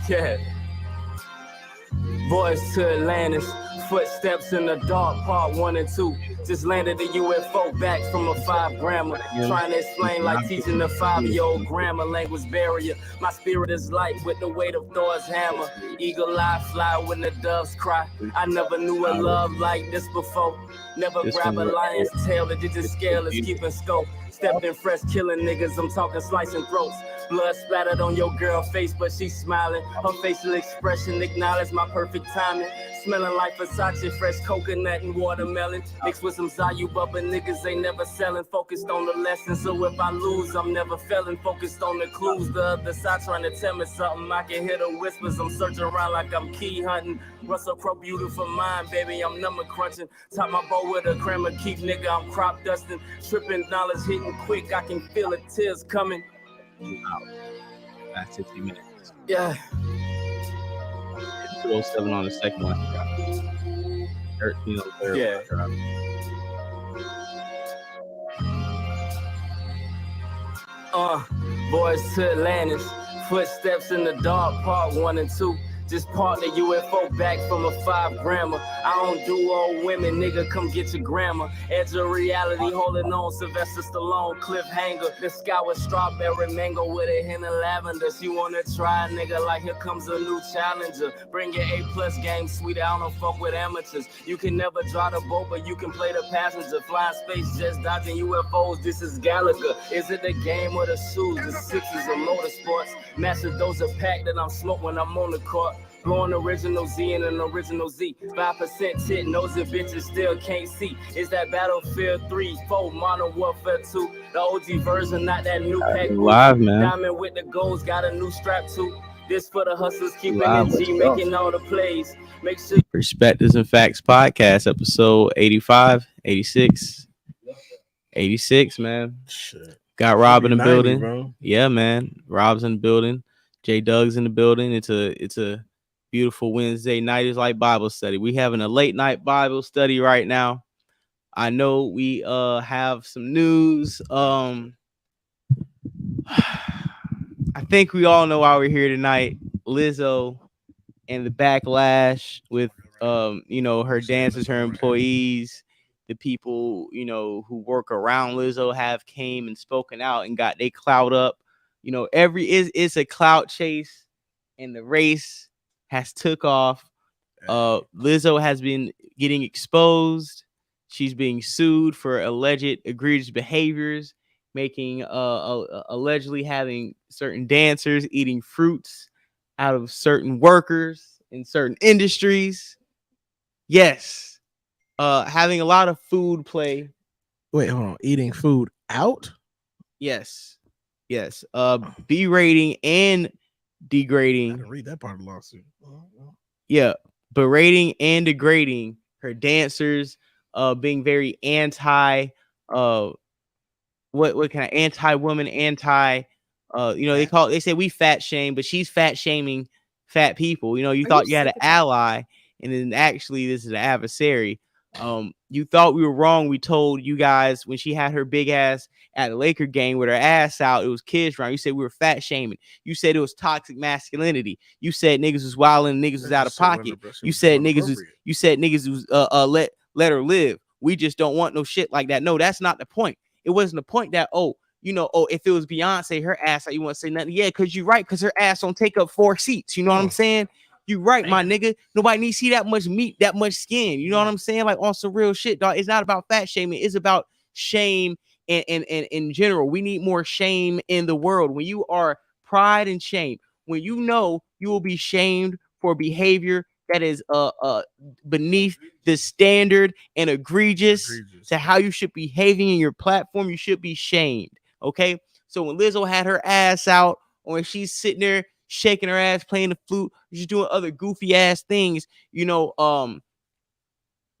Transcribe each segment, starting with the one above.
Yeah. Voice to Atlantis, footsteps in the dark, part 1 and 2. Just landed a UFO back from a 5 grammer. Trying to explain like teaching a 5-year-old grammar, language barrier. My spirit is light with the weight of Thor's hammer. Eagle eye fly when the doves cry. I never knew a love like this before. Never grab a lion's tail, the digit scale is keeping scope. Stepped in fresh, killing niggas, I'm talking slicing throats. Blood splattered on your girl face, but she's smiling. Her facial expression acknowledged my perfect timing. Smelling like Versace, fresh coconut and watermelon. Mixed with some Zayu Bubba, niggas ain't never selling. Focused on the lesson, so if I lose, I'm never failing. Focused on the clues, the other side trying to tell me something. I can hear the whispers, I'm searching around like I'm key hunting. Russell Crowe, beautiful mind, baby, I'm number crunching. Top my bow with a crammer, keep nigga, I'm crop dusting. Tripping dollars hitting quick, I can feel the tears coming. Wow. That's 50 minutes. Yeah. 207 on the second one. 13 on the third. Yeah. Boys to Atlantis, footsteps in the dark, part 1 and 2. Just part the UFO back from a 5 grammer. I don't do old women, nigga, come get your grandma. Edge of reality, holding on, Sylvester Stallone, cliffhanger. The sky was strawberry mango with a hint of lavender. She wanna try, nigga, like here comes a new challenger. Bring your A+ game, sweet, I don't fuck with amateurs. You can never drive the boat, but you can play the passenger. Flying space jets, dodging UFOs, this is Gallagher. Is it the game or the shoes? The sixes of motorsports. Massive dose of pack that I'm smoking when I'm on the court. Blowing original Z and an original Z. 5% tit, nosy bitches still can't see. Is that Battlefield 3, 4, Modern Warfare 2? The OG version, not that new pack. Live, man. Diamond with the goals, got a new strap too. This for the hustlers, keeping it G, making all the plays. Make sure. Perspectives and Facts podcast, episode 85, 86. 86, man. Shit. Got Rob in the 90, building. bro. Yeah, man. Rob's in the building. J Doug's in the building. It's a beautiful Wednesday night. It's like Bible study. We having a late night Bible study right now. I know we have some news. I think we all know why we're here tonight. Lizzo and the backlash with her dancers, her employees, the people who work around Lizzo have came and spoken out and got they clout up. It's a clout chase, and the race has took off. Lizzo has been getting exposed. She's being sued for alleged egregious behaviors, making allegedly having certain dancers eating fruits out of certain workers in certain industries. Yes. Having a lot of food play. Wait, hold on. Eating food out? Yes. Berating and degrading. I didn't read that part of the lawsuit. Yeah, berating and degrading her dancers, being very anti, anti-woman, they say we fat shame, but she's fat shaming fat people. You thought you had an ally, and then actually this is an adversary. You thought we were wrong. We told you guys when she had her big ass at the Laker game with her ass out, it was kids around. You said we were fat shaming. You said it was toxic masculinity. You said niggas was wild and niggas was out of pocket. You said niggas was let her live. We just don't want no shit like that. No, that's not the point. It wasn't the point that if it was Beyonce, her ass, you want to say nothing. Yeah, because you're right, because her ass don't take up 4 seats. You know what I'm saying? You right, my nigga. Nobody needs to see that much meat, that much skin. You know what I'm saying? Like on some real shit, dog. It's not about fat shaming. It's about shame and in general. We need more shame in the world. When you are pride and shame, when you know you will be shamed for behavior that is beneath the standard and egregious to how you should be behaving in your platform, you should be shamed. Okay? So when Lizzo had her ass out, or when she's sitting there shaking her ass, playing the flute, just doing other goofy ass things, we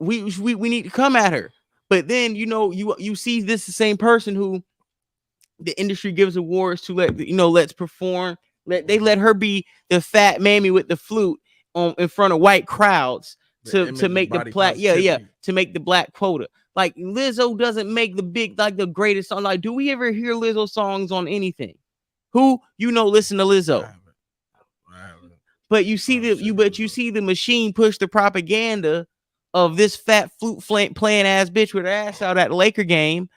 need to come at her. But then you see this the same person who the industry gives awards to let's perform. They let her be the fat mammy with the flute in front of white crowds to make the black to make the black quota. Like Lizzo doesn't make the greatest song. Like, do we ever hear Lizzo songs on anything? Who listen to Lizzo? But you see you see the machine push the propaganda of this fat flute playing ass bitch with her ass out at the Laker game,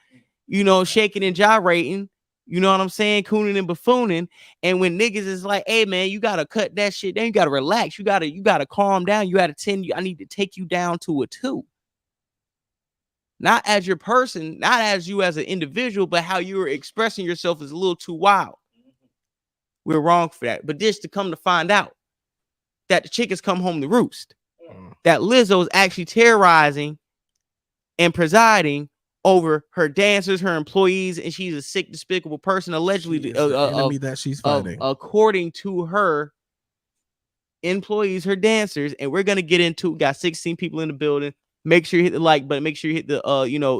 you know, shaking and gyrating. You know what I'm saying? Cooning and buffooning. And when niggas is like, hey man, you gotta cut that shit down. You gotta relax. You gotta calm down. You gotta I need to take you down to a 2. Not as your person, not as you as an individual, but how you were expressing yourself is a little too wild. We're wrong for that. But just to come to find out that the chickens come home to roost. That Lizzo is actually terrorizing and presiding over her dancers, her employees, and she's a sick, despicable person. Allegedly, the enemy that she's fighting, according to her employees, her dancers. And we're gonna get into. Got 16 people in the building. Make sure you hit the like button. Make sure you hit the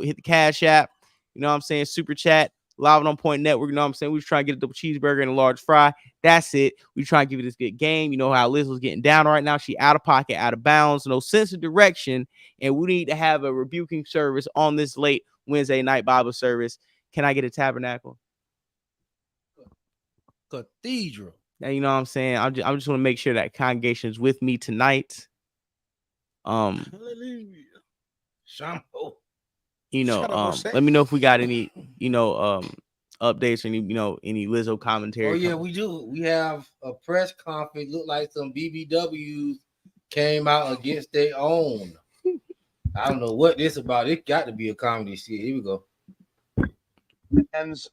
hit the Cash App. You know what I'm saying? Super chat. Live on Point Network. You know what I'm saying? We just trying to get a double cheeseburger and a large fry. That's it. We try to give you this good game. You know how Lizzo's getting down right now. She out of pocket, out of bounds, no sense of direction. And we need to have a rebuking service on this late Wednesday night Bible service. Can I get a tabernacle? Cathedral. Now, you know what I'm saying? I just want to make sure that congregation is with me tonight. Hallelujah. Shampoo. You know, let me know if we got any, updates or any Lizzo commentary. Oh yeah, we do. We have a press conference. Look like some BBWs came out against their own. I don't know what this about. It got to be a comedy shit. Here we go.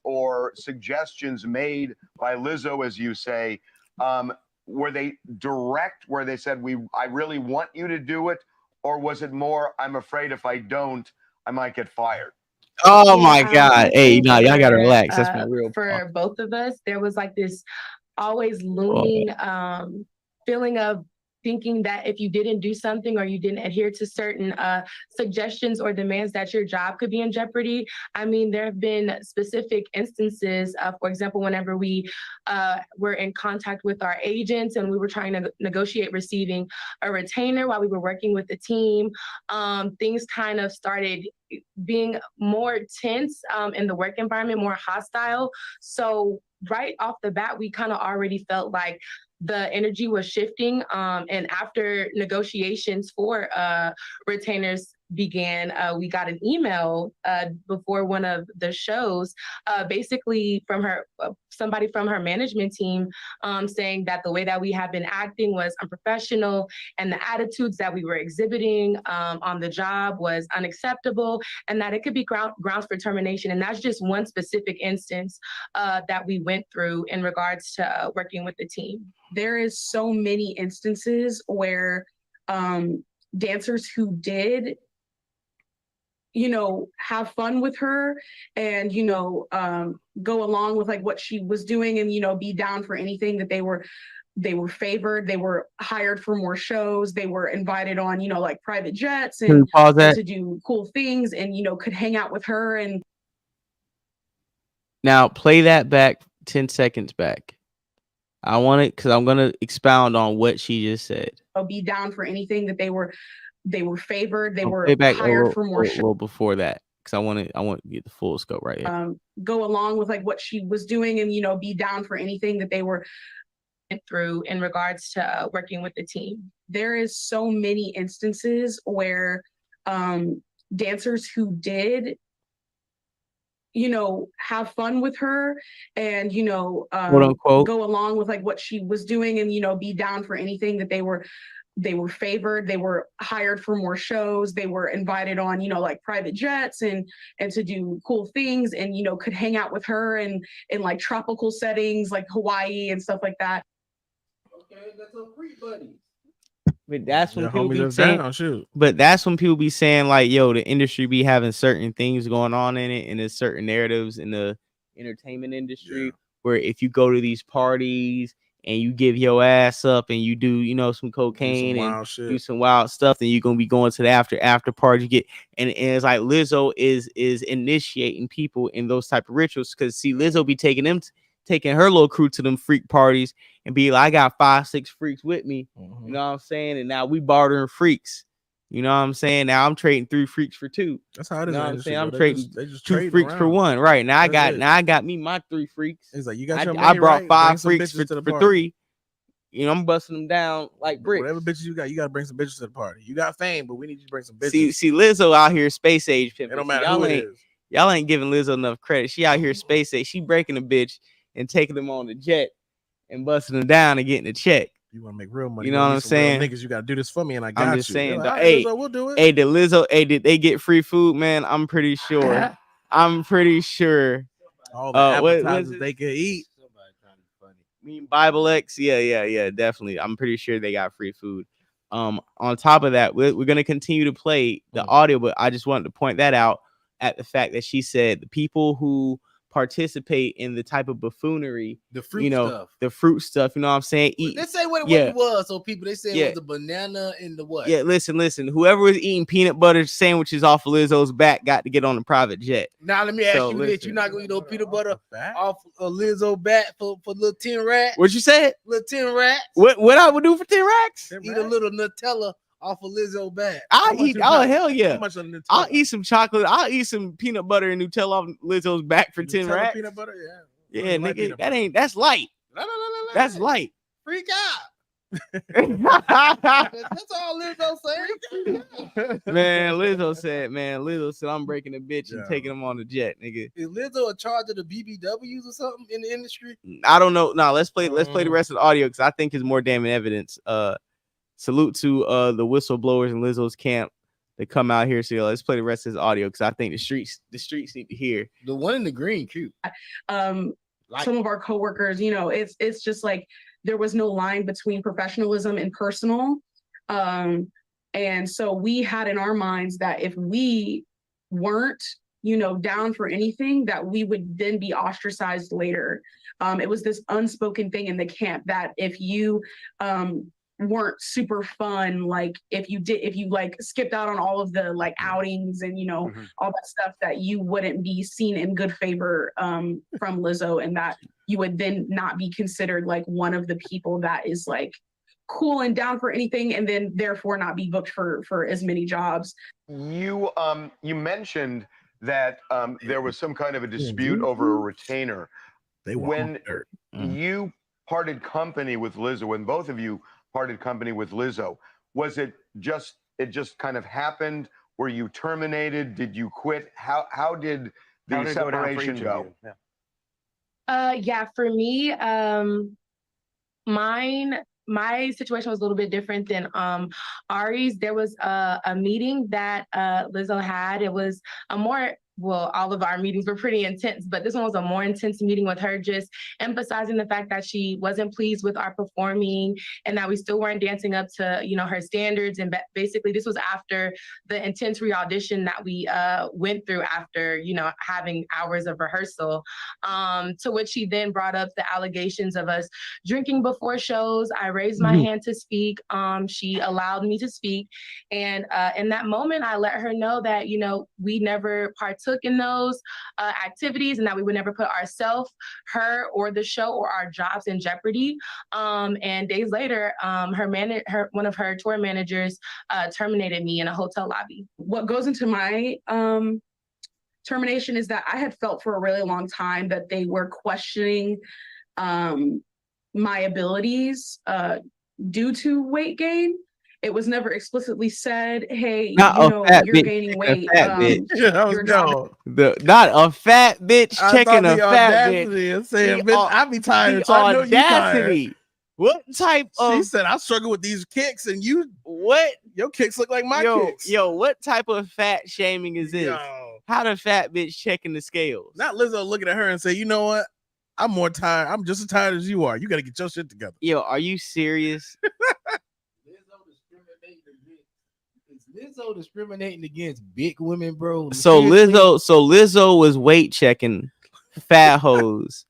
Or suggestions made by Lizzo, as you say, were they direct, where they said, I really want you to do it? Or was it more, I'm afraid if I don't, I might get fired? Oh my God. Hey, y'all gotta relax. That's my real for both of us. There was like this always looming feeling of thinking that if you didn't do something or you didn't adhere to certain suggestions or demands that your job could be in jeopardy. I mean, there have been specific instances, for example, whenever we were in contact with our agents and we were trying to negotiate receiving a retainer while we were working with the team, things kind of started being more tense in the work environment, more hostile. So right off the bat, we kind of already felt like the energy was shifting. And after negotiations for retainers began, we got an email before one of the shows, basically from her, somebody from her management team, saying that the way that we have been acting was unprofessional and the attitudes that we were exhibiting on the job was unacceptable, and that it could be grounds for termination. And that's just one specific instance that we went through in regards to working with the team. There is so many instances where dancers who did, have fun with her and, go along with like what she was doing and, be down for anything, that they were favored, they were hired for more shows, they were invited on, like private jets and to do cool things and, could hang out with her. And now play that back 10 seconds back. I want it because I'm going to expound on what she just said. I'll be down for anything, that they were favored, they were hired for more shows. Well, before that, because I want to get the full scope right here. Go along with like what she was doing and, be down for anything that they were through in regards to working with the team. There is so many instances where dancers who did, have fun with her and, quote unquote, go along with like what she was doing and, be down for anything, that they were favored, they were hired for more shows, they were invited on, like private jets and to do cool things and, could hang out with her and in like tropical settings like Hawaii and stuff like that. Okay, that's a free buddy. But that's when people be saying, but that's when people be saying like, yo, the industry be having certain things going on in it, and there's certain narratives in the entertainment industry where if you go to these parties and you give your ass up and you do, some cocaine and do some wild stuff, then you're gonna be going to the after party. You get and it's like Lizzo is initiating people in those type of rituals, because see, Lizzo be taking her little crew to them freak parties and be like, I got 5-6 freaks with me. You know what I'm saying? And now we bartering freaks. You know what I'm saying? Now I'm trading 3 freaks for 2. That's how it is. You know what I'm saying? I'm trading 2 freaks for 1. Right. Now I got me my 3 freaks. It's like you got I brought 5 freaks for 3. You know, I'm busting them down like bricks. Whatever bitches you got to bring some bitches to the party. You got fame, but we need you to bring some bitches. See Lizzo out here space age pimping. It don't matter who it is. Y'all ain't giving Lizzo enough credit. She out here space age. She breaking a bitch and taking them on the jet and busting them down and getting a check. You want to make real money? You know what I'm saying? Niggas, you got to do this for me, and I got you. I'm just saying. Like, Hey, Lizzo, we'll do it. Hey, did Lizzo? Hey, did they get free food, man? I'm pretty sure. I'm pretty sure. All the appetizers they could eat. I mean, Bible X, yeah, definitely. I'm pretty sure they got free food. On top of that, we're gonna continue to play the audio, but I just wanted to point that out at the fact that she said the people who participate in the type of buffoonery, the fruit stuff, you know what I'm saying? Let's say what it was. So people, they say it was the banana and the what? Yeah, listen. Whoever was eating peanut butter sandwiches off of Lizzo's back got to get on a private jet. Now let me ask you this: you're not gonna eat no peanut butter off a Lizzo back for little 10 racks? What you said? Little 10 racks. What I would do for 10 racks? Eat a little Nutella off of Lizzo back. Hell yeah. I'll eat some chocolate. I'll eat some peanut butter and Nutella off Lizzo's back for 10 racks. Peanut butter, yeah, nigga. That's light. That's light. Freak out. That's all Lizzo said. Lizzo said, I'm breaking a bitch and taking them on the jet, nigga. Is Lizzo in charge of the BBWs or something in the industry? I don't know. No, let's play the rest of the audio because I think it's more damning evidence. Salute to the whistleblowers in Lizzo's camp that come out here. So let's play the rest of his audio because I think the streets need to hear. The one in the green, cute. Some of our coworkers, you know, it's just like there was no line between professionalism and personal. And so we had in our minds that if we weren't, you know, down for anything, that we would then be ostracized later. It was this unspoken thing in the camp that if you weren't super fun, like if you like skipped out on all of the like outings and you know all that stuff, that you wouldn't be seen in good favor from Lizzo, and that you would then not be considered like one of the people that is like cool and down for anything, and then therefore not be booked for as many jobs. You mentioned that there was some kind of a dispute over a retainer. When you parted company with Lizzo, when both of you parted company with Lizzo, was it just kind of happened? Were you terminated? Did you quit? How did the separation go? Yeah, for me, my situation was a little bit different than Ari's. There was a meeting that Lizzo had. It was all of our meetings were pretty intense, but this one was a more intense meeting with her, just emphasizing the fact that she wasn't pleased with our performing and that we still weren't dancing up to, you know, her standards. And basically this was after the intense re-audition that we went through after, you know, having hours of rehearsal, to which she then brought up the allegations of us drinking before shows. I raised my hand to speak. She allowed me to speak. And in that moment, I let her know that, you know, we never partook in those activities and that we would never put ourselves, her, or the show or our jobs in jeopardy. And days later, one of her tour managers terminated me in a hotel lobby. What goes into my termination is that I had felt for a really long time that they were questioning my abilities due to weight gain. It was never explicitly said, hey, you're gaining weight. Not a fat bitch checking a fat bitch. And saying, bitch, I be tired, so I know you tired. What type of... She said, I struggle with these kicks, and you... What? Your kicks look like my kicks. Yo, what type of fat shaming is this? How the fat bitch checking the scales? Not Lizzo looking at her and say, you know what? I'm more tired. I'm just as tired as you are. You got to get your shit together. Yo, are you serious? Lizzo discriminating against big women, bro. So Lizzo was weight checking fat hoes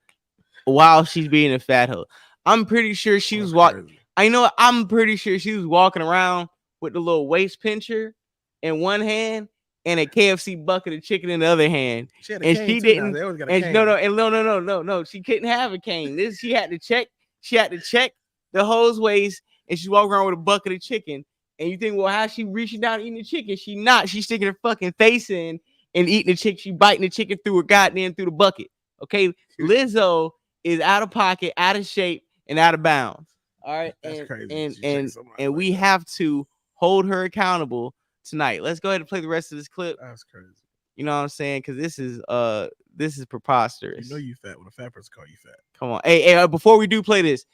while she's being a fat hoe. I'm pretty sure she was walking. I'm pretty sure she was walking around with the little waist pincher in one hand and a KFC bucket of chicken in the other hand. She didn't. No. She couldn't have a cane. She had to check the hoe's waist, and she's walking around with a bucket of chicken. And you think, well, how's she reaching down eating the chicken? She not. She's sticking her fucking face in and eating the chicken. She biting the chicken through the bucket. Okay, Lizzo is out of pocket, out of shape, and out of bounds. All right, That's and crazy. and She checked and somebody and like we that. have to hold her accountable tonight. Let's go ahead and play the rest of this clip. That's crazy. You know what I'm saying? Because this is preposterous. You know you fat when a fat person call you fat. Come on, hey, before we do play this,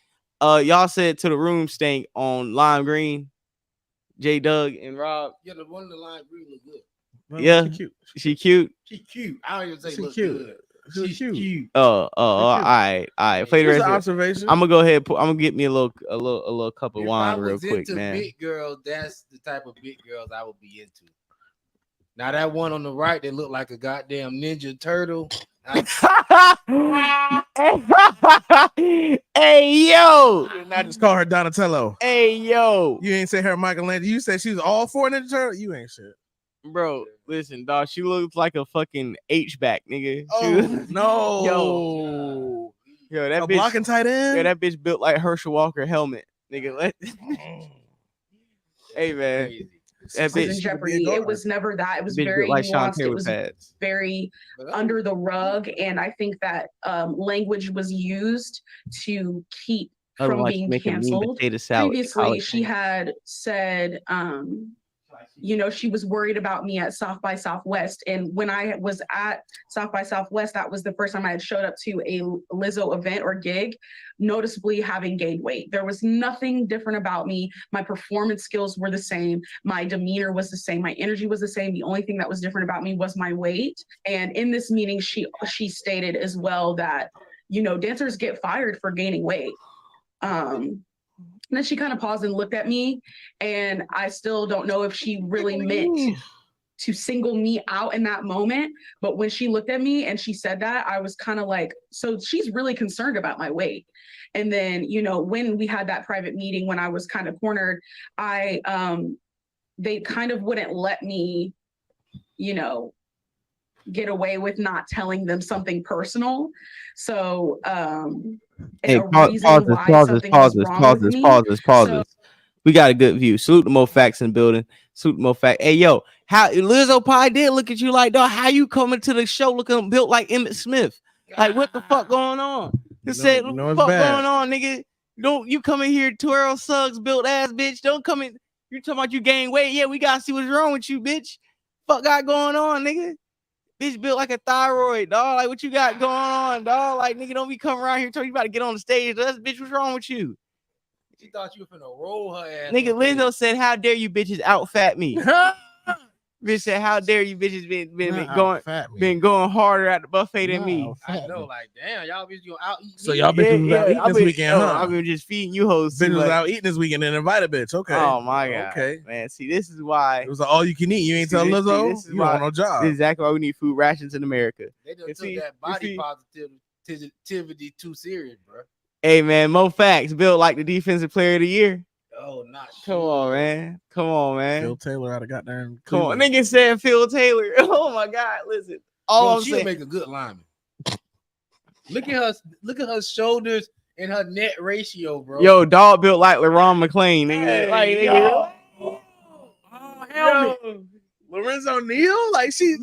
y'all said to the room stink on Lime Green, J Doug and Rob. Yeah, the one in the line green look good. Well, Yeah. she cute. She cute. She cute. I don't even say She look cute. good. She's cute. All right. Play the Here's rest an of it. observation. I'm gonna go ahead. I'm gonna get me a little cup of If wine I real was quick, into man. big girls, that's the type of big girls I would be into. Now that one on the right, that looked like a goddamn Ninja Turtle. Hey yo. You did not just call her Donatello. Hey yo. You ain't say her Michelangelo. You said she was all for Ninja Turtle. You ain't shit. Bro, listen, dog. She looks like a fucking H-back, nigga. Oh no. Yo, that A bitch blocking tight end. Yeah, that bitch built like Herschel Walker helmet, nigga. Hey man, Crazy. that was in bitch jeopardy. It was never that. It was built very like Sean nuanced. Taylor It was pads. very under the rug, and I think that language was used to keep from Otherwise, being make a mean canceled. potato salad. Previously, she had said, you know, she was worried about me at South by Southwest. And when I was at South by Southwest, that was the first time I had showed up to a Lizzo event or gig, noticeably having gained weight. There was nothing different about me. My performance skills were the same. My demeanor was the same. My energy was the same. The only thing that was different about me was my weight. And in this meeting, she stated as well that, you know, dancers get fired for gaining weight. And then she kind of paused and looked at me, and I still don't know if she really meant to single me out in that moment. But when she looked at me and she said that, I was kind of like, so she's really concerned about my weight. And then, you know, when we had that private meeting, when I was kind of cornered, they kind of wouldn't let me, you know, get away with not telling them something personal. So, Hey, pause this. We got a good view. Salute the Mo Facts in the building. Salute the Mo Fact. Hey, yo, how Lizzo probably did look at you like, dog, how you coming to the show looking built like Emmett Smith? Like, what the fuck going on? What the fuck going on, nigga? Don't you come in here, twirl Suggs built ass bitch. Don't come in. You talking about you gain weight? Yeah, we gotta see what's wrong with you, bitch. Fuck got going on, nigga? Bitch built like a thyroid, dog. Like, what you got going on, dog? Like, nigga, don't be coming around here telling you about to get on the stage. That's bitch, what's wrong with you? She thought you were finna roll her ass. Nigga, Lizzo said, how dare you bitches out fat me? Bitch said, how dare you bitches been going harder at the buffet than me? I know, like, damn, y'all bitches gonna out eat. So y'all bitches was out eating this weekend, huh? I've been just feeding you hoes. Bitches was out eating this weekend and invited bitch. Okay. Oh my god. Okay. Man, see, this is why it was all you can eat. You ain't tell Lizzo. You don't want no job. This is exactly why we need food rations in America. They just took that body positivity too serious, bro. Hey man, Mo Facts built like the defensive player of the year. Oh, not Come on, man. Come on, man. Phil Taylor out of goddamn. Come on, nigga said Phil Taylor. Oh my god, listen. She'll make a good lineman. Look at her shoulders and her net ratio, bro. Yo, dog built like LeRon McClain, nigga. Hey, like, nigga. Helmet. Lorenzo Neal, like she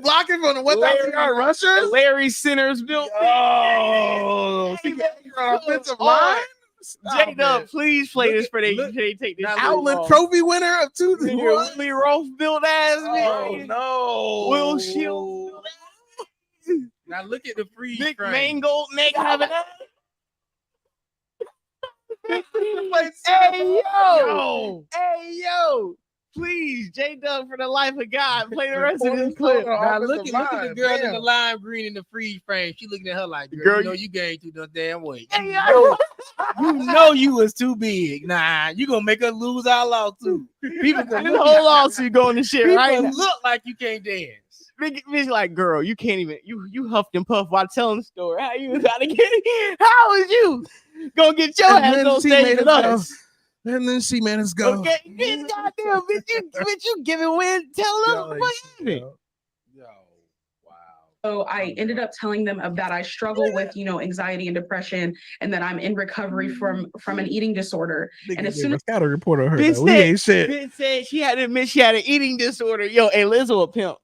blocking from the 1,000-yard rushers. Larry Centers built. Oh, she got her offensive line. J-Dub, please play this for they take this outlet trophy winner of two. Willie Rolfe built ass. Oh no, Will Shields. Now look at the freeze Nick frame. Mangold, Nick having Hey yo, please, J-Dub, for the life of God, play the rest of this clip. Now look at the girl in the lime green in the freeze frame. She looking at her like, girl, you know you gained too much damn weight. You know you was too big. Nah, you gonna make us lose our law too. People gonna this whole lawsuit going to shit right now. Look like you can't dance. Bitch, like, girl, you can't even you huffed and puffed while telling the story. How you gotta get it? How is you gonna get your ass on stage with us? And then she made us go. Okay, goddamn, bitch, you giving win. Tell them what happened. Yo, wow. So I ended up telling them that I struggle with, you know, anxiety and depression, and that I'm in recovery from an eating disorder. And as soon as got a report on her, we ain't shit. Bitch said she had to admit she had an eating disorder. Yo, hey, Lizzo a pimp.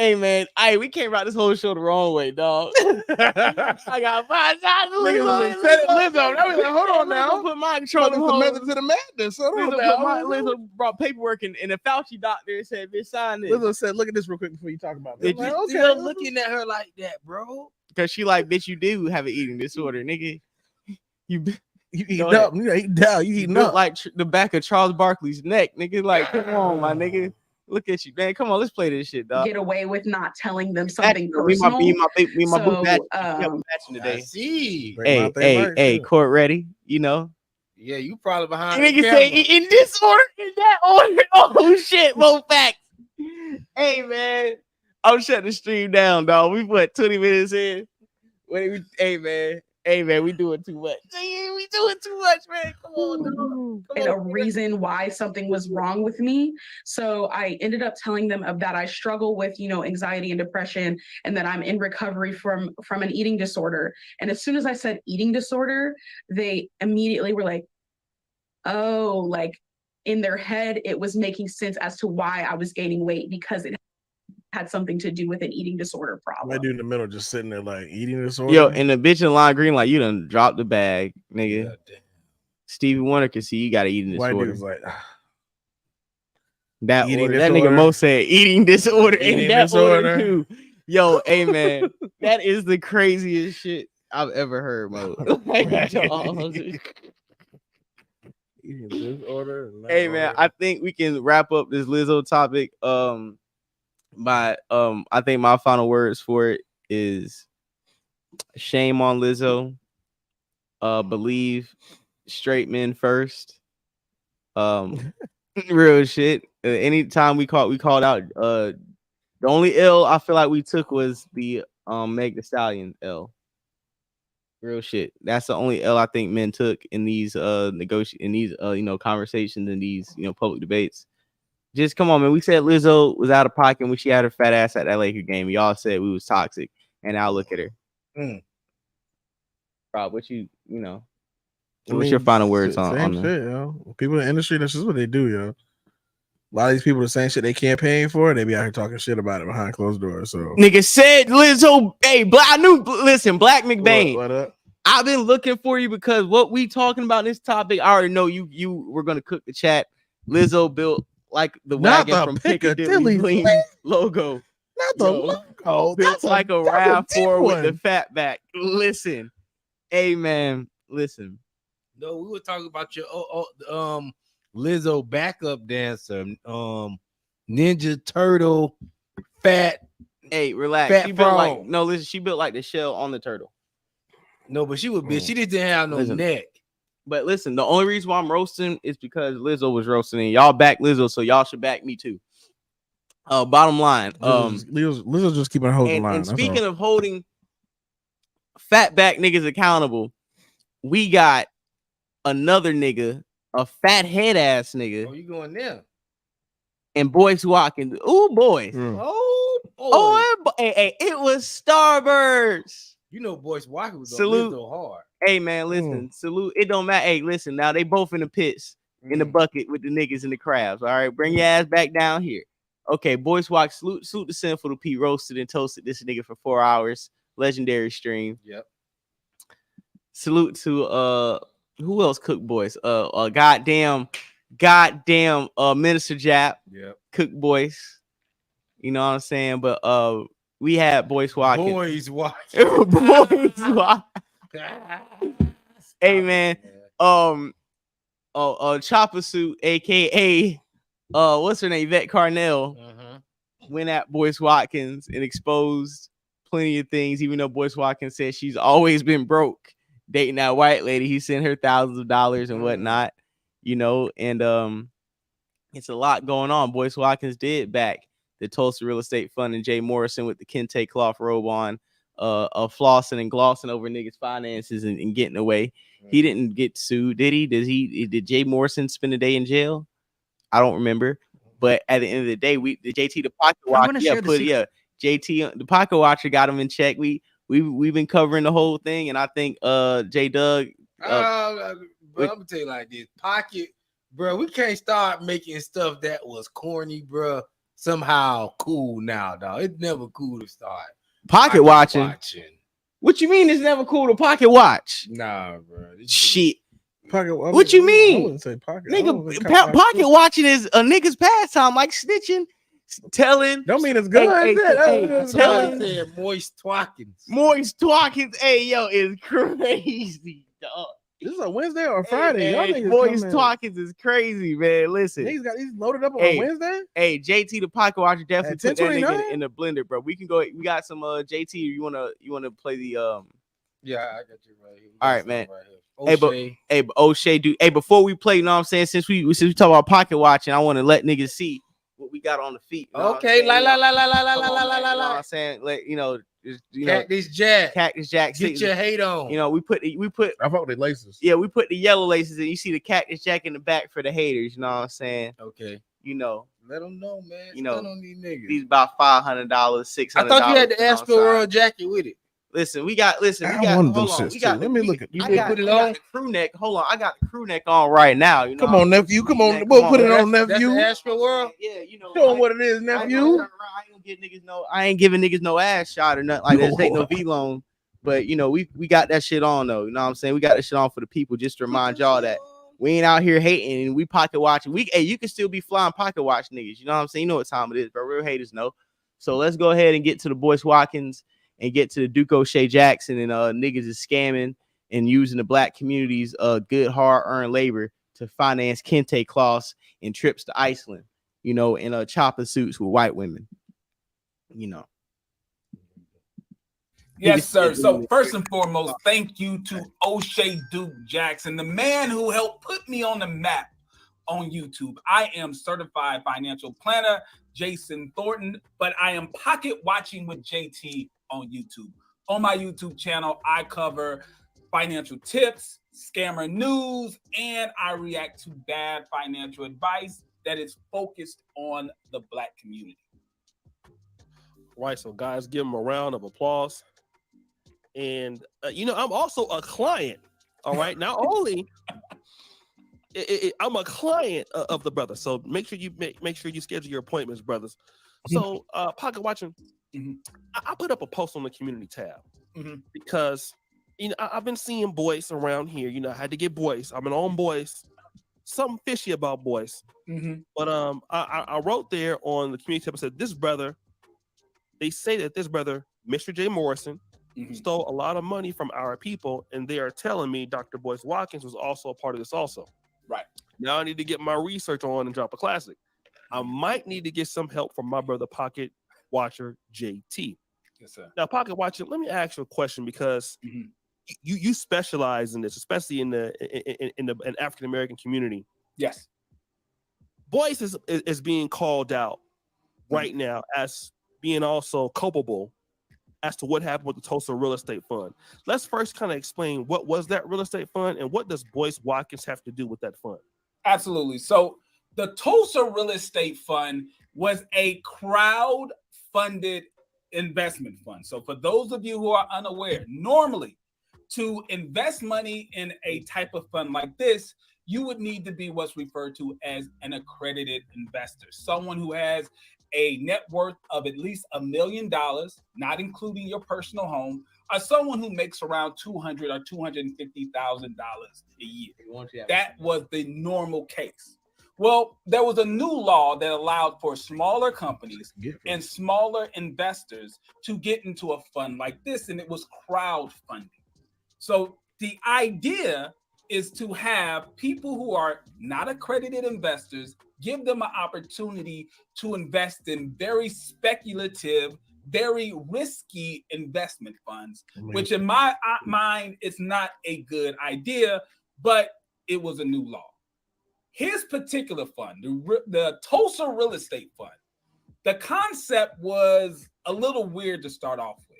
Hey man, we came out this whole show the wrong way, dog. I got 5 shots. Lizzo. Hold on now. Put my control. It's the method to the madness. Lizzo brought paperwork and the Fauci doctor said, "Bitch, sign this." Lizzo said, "Look at this real quick before you talk about this." Like, okay, still looking at her like that, bro. Because she like, bitch, you do have an eating disorder, nigga. You eating up. You eating down. You eating up like the back of Charles Barkley's neck, nigga. Like, come on, my nigga. Look at you, man. Come on, let's play this shit, dog. Get away with not telling them something Me personal. my boo match. Today. I see. Hey, court ready. You know. Yeah, you probably behind. Nigga say in this order, in that order. Oh shit, more facts. Hey man, I'm shutting the stream down, dog. We put 20 minutes in. Hey man, we doing too much. We doing too much, man. Come on, dog. And a reason why something was wrong with me. So I ended up telling them that I struggle with, anxiety and depression, and that I'm in recovery from an eating disorder. And as soon as I said eating disorder, they immediately were like, oh, like in their head, it was making sense as to why I was gaining weight, because it had something to do with an eating disorder problem. My dude in the middle just sitting there like eating disorder. Yo, and the bitch in lime green like, you done dropped the bag, nigga. Yeah, Stevie Wonder can see you got an eating disorder. White dude's like, that nigga Mo said eating disorder. Eating in that disorder. Order too. Yo, hey man, that is the craziest shit I've ever heard, Mo. eating disorder. Hey man, I think we can wrap up this Lizzo topic. I think my final words for it is shame on Lizzo. Believe straight men first. Real shit. Anytime we called out. The only L I feel like we took was the Meg Thee Stallion L. Real shit. That's the only L I think men took in these conversations, in these public debates. Just come on, man. We said Lizzo was out of pocket when she had her fat ass at that Laker game. Y'all said we was toxic, and now look at her. Rob, what's your final words on shit, yo? People in the industry, that's just what they do, yo. A lot of these people are saying shit they campaign for, they be out here talking shit about it behind closed doors. So nigga said Lizzo, hey, Black McBain. What up? I've been looking for you because what we talking about in this topic, I already know you were gonna cook the chat. Lizzo built like the wagon from Piccadilly logo. Not the logo. Built like a RAV4 with the fat back. Listen, hey man, listen. No, we were talking about your Lizzo backup dancer, Ninja Turtle, fat. Hey, relax. Fat she built frog. listen, she built like the shell on the turtle. No, but she was bitch. She didn't have no neck. But listen, the only reason why I'm roasting is because Lizzo was roasting, and y'all back Lizzo, so y'all should back me too. Bottom line, Lizzo just keeping holding line. And speaking of holding fat back niggas accountable, we got another nigga, a fat head ass nigga. Oh, you going there? And Boyce Watkins. Ooh, boys. Hey, it was Starburst. Boyce Watkins was Salute. Lizzo hard. Hey man, listen, salute. It don't matter. Hey, listen, now they both in the pits in the bucket with the niggas and the crabs. All right, bring your ass back down here. Okay, Boyce Watkins, salute the Sinful P, roasted and toasted this nigga for 4 hours. Legendary stream. Yep. Salute to who else cooked Boyce? Goddamn Minister Jap. Yep. Cook Boyce. You know what I'm saying? But we had Boyce Watkins. Boyce Watkins. Boyce Watkins. Hey man, Chopper Suit, aka what's her name, Yvette Carnell, went at Boyce Watkins and exposed plenty of things, even though Boyce Watkins said she's always been broke dating that white lady. He sent her thousands of dollars and whatnot, and it's a lot going on. Boyce Watkins did back the Tulsa Real Estate Fund and Jay Morrison with the kente cloth robe on, flossing and glossing over niggas' finances and getting away. He didn't get sued, did he? Did Jay Morrison spend a day in jail? I don't remember. But at the end of the day, the JT the Pocket Watcher, JT the Pocket Watcher got him in check. We've been covering the whole thing, and I think J Doug. Bro, I'm gonna tell you like this, Pocket, bro. We can't start making stuff that was corny, bro. somehow cool now, dog. It's never cool to start Pocket watching. What you mean it's never cool to pocket watch? Nah, bro. Shit. Pocket. What you mean? I wouldn't say pocket. Nigga, pocket watching is a nigga's pastime, like snitching, telling. Don't mean it's good. Telling moist twackings. Moist twackings. Hey, yo, is crazy, dog. This is a Wednesday or a Friday. Hey, moist twackings is crazy, man. Listen, he's loaded up on a Wednesday. Hey, JT the pocket watcher definitely put that nigga in the blender, bro. We can go. We got some JT. You wanna play the Yeah, I got you right here. All right, man. Right Hey, but O'Shea, dude. Hey, before we play, you know what I'm saying? Since we talk about pocket watching, I want to let niggas see what we got on the feet. Okay, la. You know what I'm saying? Like, Cactus Jack. Get your hate on. You know, we put. I thought they laces. Yeah, we put the yellow laces, and you see the Cactus Jack in the back for the haters. You know what I'm saying? Okay. You know. Let them know, man. You know, on these niggas. These about $500, $600. I thought you had the Astroworld jacket with it. Listen, we got. Hold on. Let me look at. I got the crew neck. Hold on, I got the crew neck on right now. You know. Come on, nephew. Come on. We'll put it on, nephew. That's the Astroworld. Yeah, you know. Show them what it is, nephew. I ain't giving niggas no ass shot or nothing like that. This ain't no V-loan. But you know, we got that shit on though. You know what I'm saying? We got that shit on for the people, just to remind y'all that we ain't out here hating and we pocket watching. You can still be flying pocket watch niggas. You know what I'm saying? You know what time it is, but real haters know. So let's go ahead and get to the Boyce Watkins and get to the Duke O'Shea Jackson, and niggas is scamming and using the black community's good hard-earned labor to finance kente cloths and trips to Iceland, you know, in chopper suits with white women, you know. Yes, sir. So first and foremost, thank you to O'Shea Duke Jackson, the man who helped put me on the map on YouTube. I am certified financial planner, Jason Thornton, but I am pocket watching with JT on YouTube. On my YouTube channel, I cover financial tips, scammer news, and I react to bad financial advice that is focused on the black community. Right, so guys, give him a round of applause. And I'm also a client. All right, not only I'm a client of the brother, so make sure you schedule your appointments, brothers. So pocket watching. Mm-hmm. I put up a post on the community tab because I've been seeing Boyce around here. I had to get Boyce. I'm an own Boyce. Something fishy about Boyce. But I wrote there on the community tab. I said this brother. They say that this brother, Mr. J. Morrison, stole a lot of money from our people, and they are telling me Dr. Boyce Watkins was also a part of this also. Right. Now I need to get my research on and drop a classic. I might need to get some help from my brother Pocket Watcher JT. Yes, sir. Now, Pocket Watcher, let me ask you a question because you specialize in this, especially in the African American community. Yes. Boyce is being called out right now as being also culpable as to what happened with the Tulsa Real Estate Fund. Let's first kind of explain what was that real estate fund and what does Boyce Watkins have to do with that fund? Absolutely. So the Tulsa Real Estate Fund was a crowd-funded investment fund. So for those of you who are unaware, normally to invest money in a type of fund like this, you would need to be what's referred to as an accredited investor, someone who has a net worth of at least $1 million, not including your personal home, or someone who makes around $200,000 or $250,000 a year. That was the normal case. Well, there was a new law that allowed for smaller companies and smaller investors to get into a fund like this, and it was crowdfunding. So the idea is to have people who are not accredited investors, give them an opportunity to invest in very speculative, very risky investment funds, which in my mind is not a good idea, but it was a new law. His particular fund, the Tulsa Real Estate Fund, the concept was a little weird to start off with.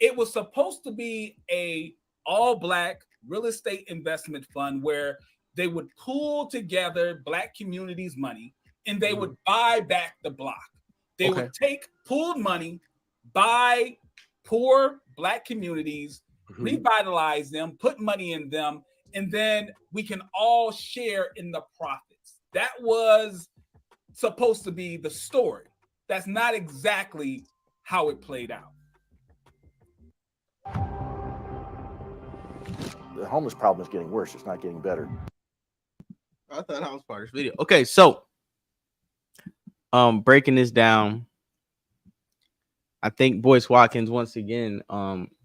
It was supposed to be a all-black real estate investment fund where they would pool together black communities' money and they would buy back the block. They would take pooled money, buy poor black communities, revitalize them, put money in them, and then we can all share in the profits. That was supposed to be the story. that's not exactly how it played out. The homeless problem is getting worse. It's not getting better. I thought that was part of this video. Okay, so breaking this down, I think Boyce Watkins once again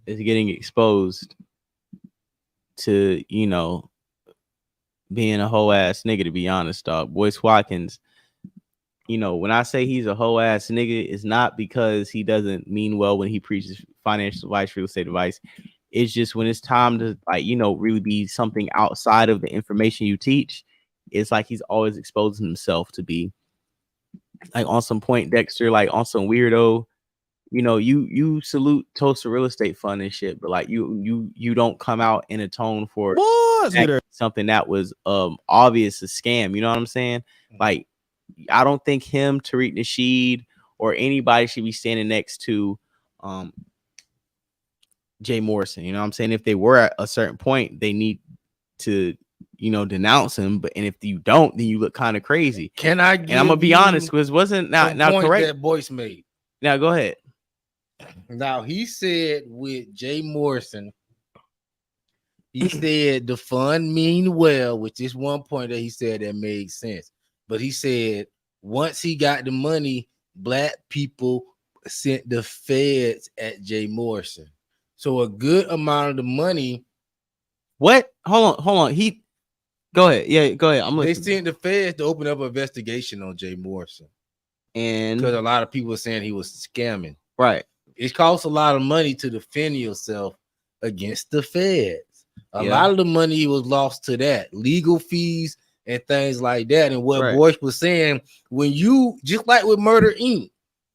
is getting exposed to, you know, being a whole ass nigga, to be honest, dog. Boyce Watkins, you know, when I say he's a whole ass nigga, it's not because he doesn't mean well when he preaches financial advice, real estate advice. It's just when it's time to, like, you know, really be something outside of the information you teach, it's like he's always exposing himself to be like on some Point Dexter, like on some weirdo. You know, you salute Tulsa Real Estate Fund and shit, but like you don't come out in a tone for something that was obvious a scam. You know what I'm saying? Like, I don't think him, Tariq Nasheed, or anybody should be standing next to Jay Morrison. You know what I'm saying? If they were at a certain point, they need to, you know, denounce him. But and if you don't, then you look kind of crazy. Can I? And I'm gonna be honest, because wasn't not correct. That Boyce made. Now go ahead. Now he said with Jay Morrison, he said the fund mean well, which is one point that he said that made sense. But he said once he got the money, black people sent the feds at Jay Morrison. So a good amount of the money. What? Hold on. He go ahead. Yeah, go ahead. They sent the feds to open up an investigation on Jay Morrison. And because a lot of people were saying he was scamming. Right. It costs a lot of money to defend yourself against the feds. A lot of the money was lost to that, legal fees and things like that. And what Boyce was saying, when you, just like with Murder Inc.,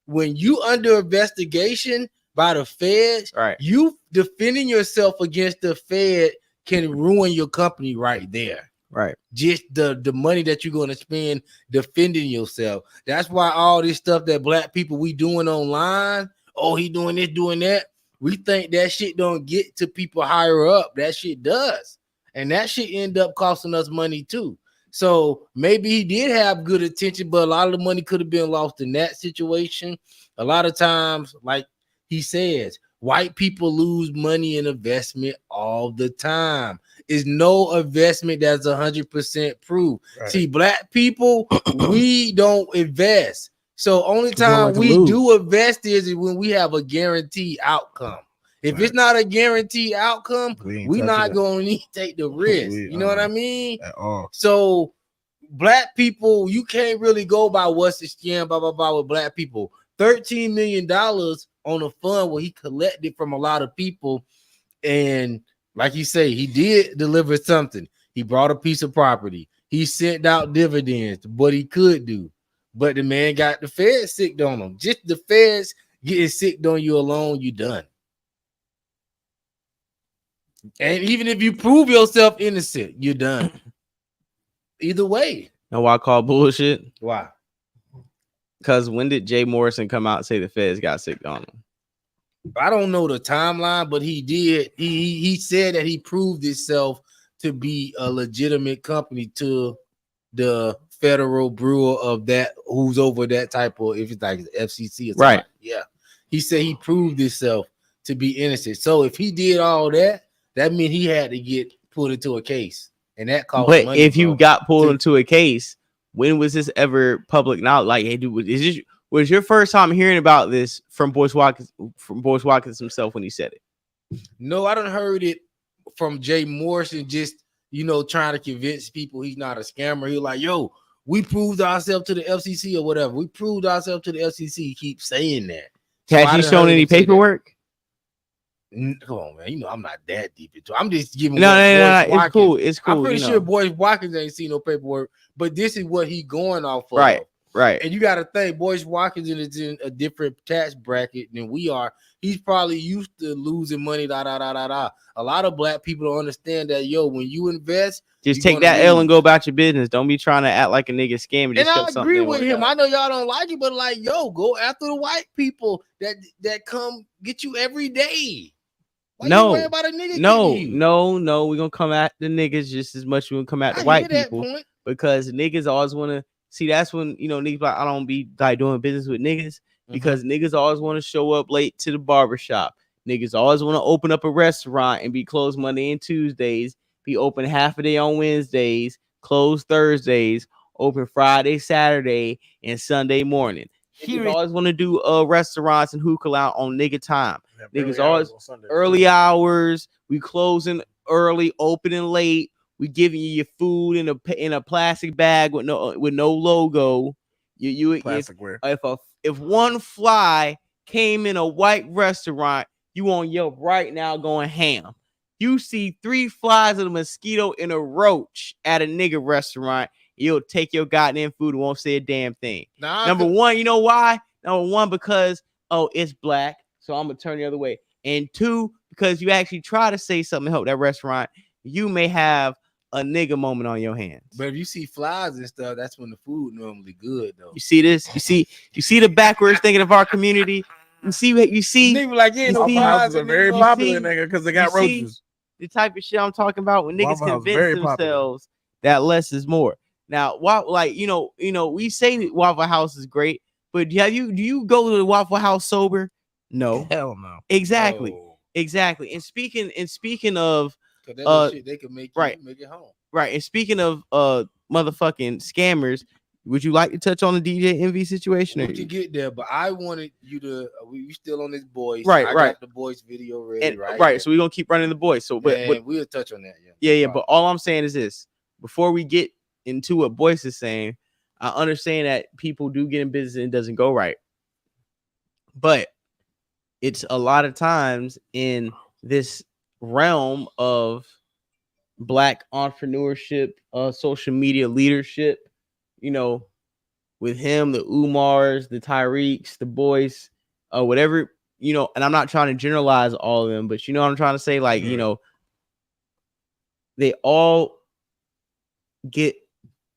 when you under investigation by the feds, you defending yourself against the Fed can ruin your company right there. Right. Just the money that you're going to spend defending yourself. That's why all this stuff that black people we doing online, oh, he doing this, doing that. We think that shit don't get to people higher up. That shit does. And that shit end up costing us money too. So maybe he did have good intention, but a lot of the money could have been lost in that situation. A lot of times, like he says, white people lose money in investment all the time. Is no investment that's 100% proof. Right. See, black people, we don't invest. So only time we do invest is when we have a guaranteed outcome. If it's not a guaranteed outcome, we not going to take the risk. You know what I mean? At all. So black people, you can't really go by what's the scam, blah, blah, blah with black people. $13 million on a fund where he collected from a lot of people. And like you say, he did deliver something. He brought a piece of property. He sent out dividends, what he could do. But the man got the feds sick on him. Just the feds getting sick on you alone, you done. And even if you prove yourself innocent, you're done. Either way. Know why I call bullshit? Why? Because when did Jay Morrison come out and say the feds got sick on him? I don't know the timeline, but he did. He said that he proved himself to be a legitimate company to the federal bureau of that, who's over that type of, if it's like FCC or something. Right. Yeah. He said he proved himself to be innocent. So if he did all that, that means he had to get put into a case. And that cost money. But if you got pulled into a case, when was this ever public knowledge? Like, hey, dude, was your first time hearing about this from Boyce Watkins himself when he said it? No, I done heard it from Jay Morrison, just, you know, trying to convince people he's not a scammer. He was like, yo, we proved ourselves to the FCC or whatever. We proved ourselves to the FCC. He keeps saying that. Has he shown any paperwork? Come on, man. You know I'm not that deep into it. I'm just giving. No. It's cool. It's cool. I'm pretty sure Boyce Watkins ain't seen no paperwork, but this is what he going off of. Right. And you got to think Boyce Watkins is in a different tax bracket than we are. He's probably used to losing money. A lot of black people don't understand that. Yo, when you invest, just take that L and go about your business. Don't be trying to act like a nigga scam. And I agree with him. I know y'all don't like it, but like, yo, go after the white people that come get you every day. Why you worry about a nigga? No. We're gonna come at the niggas just as much as we're gonna come at the white people because niggas always want to see. That's when, you know, niggas like, I don't be like doing business with niggas because niggas always want to show up late to the barbershop. Niggas always want to open up a restaurant and be closed Monday and Tuesdays, be open half a day on Wednesdays, closed Thursdays, open Friday, Saturday, and Sunday morning. Niggas always want to do restaurants and hookah out on nigga time. Niggas always early hours. We closing early, opening late. We giving you your food in a plastic bag with no logo. If one fly came in a white restaurant, you on Yelp right now going ham. You see 3 flies of a mosquito in a roach at a nigga restaurant, you'll take your goddamn food and won't say a damn thing. Number one, you know why? Number one, because it's black, so I'm gonna turn the other way. And 2, because you actually try to say something to help that restaurant, you may have a nigga moment on your hands. But if you see flies and stuff, that's when the food normally good though. You see this? You see the backwards thinking of our community. You see nigga like Waffle Houses are very popular, nigga, because they got roaches. The type of shit I'm talking about when niggas convince themselves that less is more. Now, we say Waffle House is great, but do you go to the Waffle House sober? No, hell no. Exactly, No. exactly. And speaking of, shit they can make make it home. Right. And speaking of motherfucking scammers, would you like to touch on the DJ Envy situation? Would you get there? But I wanted you to. We still on this boys. Right, I got the boys video ready. Right. So we're gonna keep running the boys. So, but we'll touch on that. Yeah. But all I'm saying is this: before we get into what Boyce is saying, I understand that people do get in business and it doesn't go right, but it's a lot of times in this realm of black entrepreneurship, social media leadership. With him, the Umars, the Tyreeks, the Boyce, whatever, and I'm not trying to generalize all of them, but what I'm trying to say, like, they all get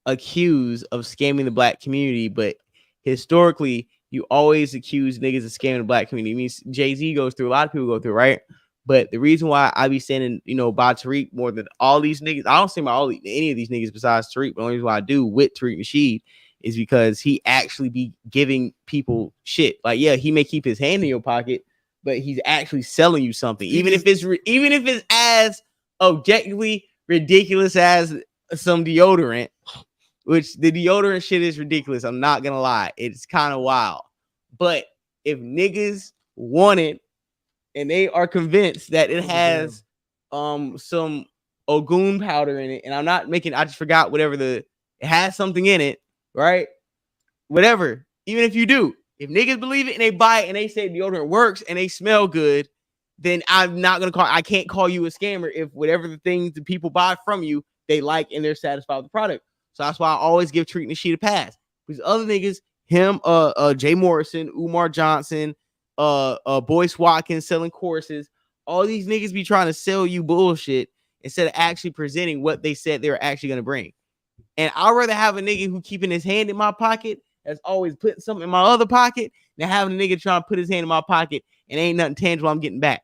accused of scamming the black community, but historically, you always accuse niggas of scamming the black community. It means Jay-Z goes through, a lot of people go through, right? But the reason why I be saying, by Tariq more than all these niggas, I don't say about any of these niggas besides Tariq, but the only reason why I do with Tariq Nasheed is because he actually be giving people shit. Like, yeah, he may keep his hand in your pocket, but he's actually selling you something, even if it's as objectively ridiculous as some deodorant, which the deodorant shit is ridiculous. I'm not gonna lie, it's kind of wild. But if niggas want it, and they are convinced that it has some Ogun powder in it, and I just forgot it has something in it, right? Whatever. Even if you do, if niggas believe it and they buy it and they say deodorant works and they smell good, then I can't call you a scammer if whatever the things that people buy from you, they like and they're satisfied with the product. So that's why I always give Treating the Sheet a pass. Because other niggas, him, Jay Morrison, Umar Johnson, Boyce Watkins selling courses, all these niggas be trying to sell you bullshit instead of actually presenting what they said they were actually going to bring. And I'd rather have a nigga who keeping his hand in my pocket that's always putting something in my other pocket than having a nigga trying to put his hand in my pocket and ain't nothing tangible I'm getting back.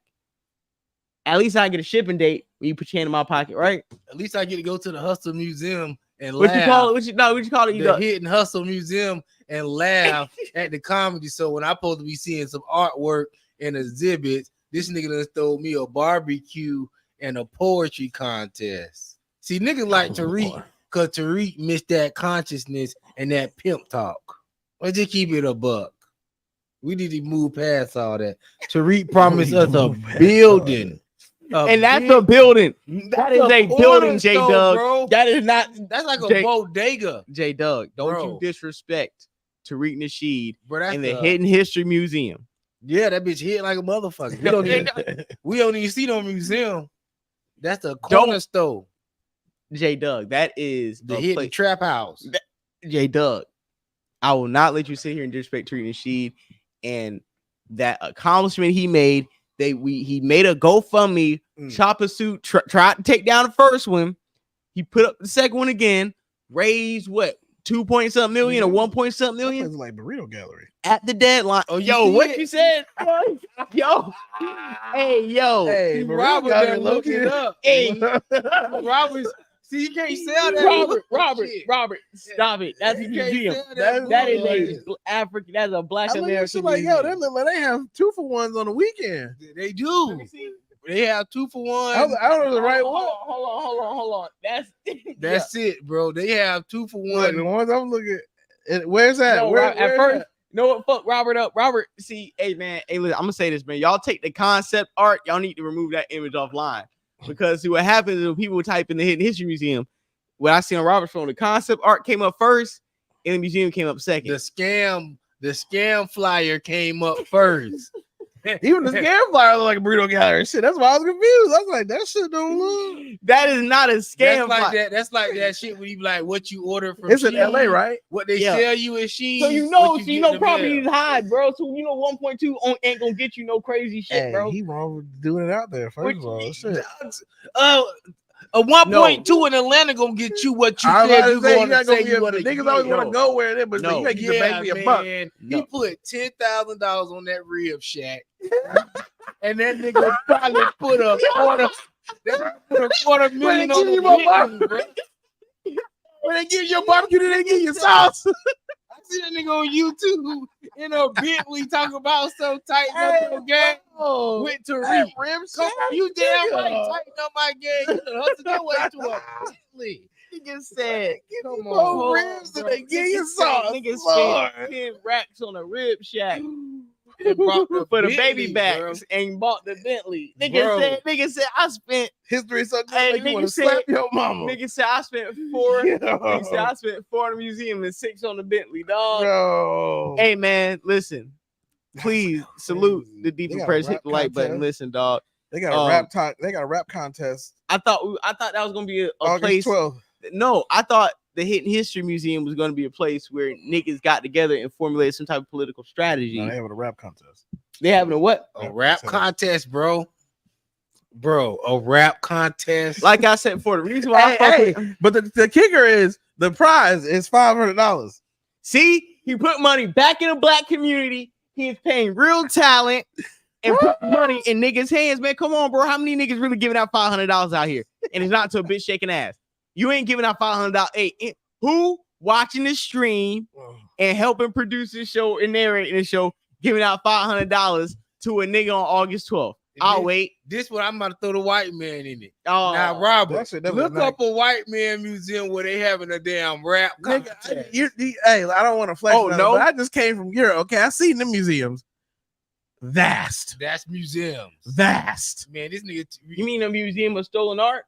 At least I get a shipping date when you put your hand in my pocket, right? At least I get to go to the Hustle Museum and what laugh. You call it? What you call it? The Hidden Hustle Museum and laugh at the comedy. So when I'm supposed to be seeing some artwork and exhibits, this nigga done stole me a barbecue and a poetry contest. See, niggas like Tariq, because Tariq missed that consciousness and that pimp talk. Let's just keep it a buck. We need to move past all that. Tariq promised us a building. That's a building. That is a building, J Doug. Bro. That is not. That's like a bodega. J Doug, don't you disrespect Tariq Nasheed in the Hidden History Museum. Yeah, that bitch hit like a motherfucker. We don't even see no museum. That's the corner store. J Doug, that is the hidden trap house. J Doug, I will not let you sit here and disrespect Tariq Nasheed and that accomplishment he made. He made a GoFundMe, chopper suit, tried to take down the first one. He put up the second one again, raised what, 2 point something million or 1 point something million? It's like Burrito Gallery at the deadline. Oh, yo, what you said? Yo, hey, Robert, look it up. Hey, See, you can't sell that. Robert, stop it. That's a You can't museum. sell that That is bullshit. a African. That's a Black I look at American shit like, museum. yo, they look like they have 2-for-1s on the weekend. They do. They have 2-for-1. I don't know the right one. Hold on. That's it, bro. They have 2-for-1. Look, the ones I'm looking at, where's that? No, Where, at where's first, that? you know what? Fuck Robert up. Robert, see, hey man, hey, listen, I'm gonna say this, man. Y'all take the concept art, y'all need to remove that image offline. Because see what happens is when people type in the Hidden History Museum, what I see on Robert's phone, the concept art came up first, and the museum came up second. The scam flyer came up first. Even the scam flyer look like a burrito gallery. Shit, that's why I was confused. I was like, that shit don't look. That is not a scam. That's like that shit when you be like what you order from. It's in Shein, LA, right? What they sell you in Shein. So you know property is high, bro. So you know 1.2 ain't gonna get you no crazy shit, Hey, bro. he wrong with doing it out there. First of all, shit. A 1.2 in Atlanta gonna get you what you said you going to say you want to. Niggas always want to go where it is, but you ain't get the baby a buck. He put $10,000 on that rib shack, and that nigga probably put a quarter million on the barbecue, bro. When they give you a barbecue, then they give you sauce. I see that nigga on YouTube in a Bentley talking about so tighten up your game with Tariq. You damn right, tighten up my game. You hustle your way to a Bentley. Nigga said, Come on, ribs and they give you sauce. Nigga spent 10 racks on a rib shack for the baby backs and bought the Bentley. Nigga said I spent history so good like you want to slap your mama. Nigga said I spent 4. Nigga said I spent 4 on the museum and 6 on the Bentley, dog. No. Hey man, listen. Please salute the deep press. Hit the like button. Listen, dog. They got a rap talk. They got a rap contest. I thought that was gonna be a August place. 12th. No, I thought the Hidden History Museum was going to be a place where niggas got together and formulated some type of political strategy. No, they having a rap contest. They having a what? A rap contest, bro. Bro, a rap contest. Like I said before, the reason why but the kicker is the prize is $500. See, he put money back in the Black community. He is paying real talent and put money in niggas' hands, man. Come on, bro. How many niggas really giving out $500 out here? And it's not to a bitch shaking ass. You ain't giving out $500. Hey, who watching the stream and helping produce this show and narrating the show, giving out $500 to a nigga on August 12th? I'll wait. This one I'm about to throw the white man in it. Oh, now, Robert, that look up a white man museum where they having a damn rap contest. Hey, I don't want to flex. Oh, no. But I just came from Europe. Okay, I seen the museums. Vast. That's museums. Vast. Man, this nigga. You mean a museum of stolen art?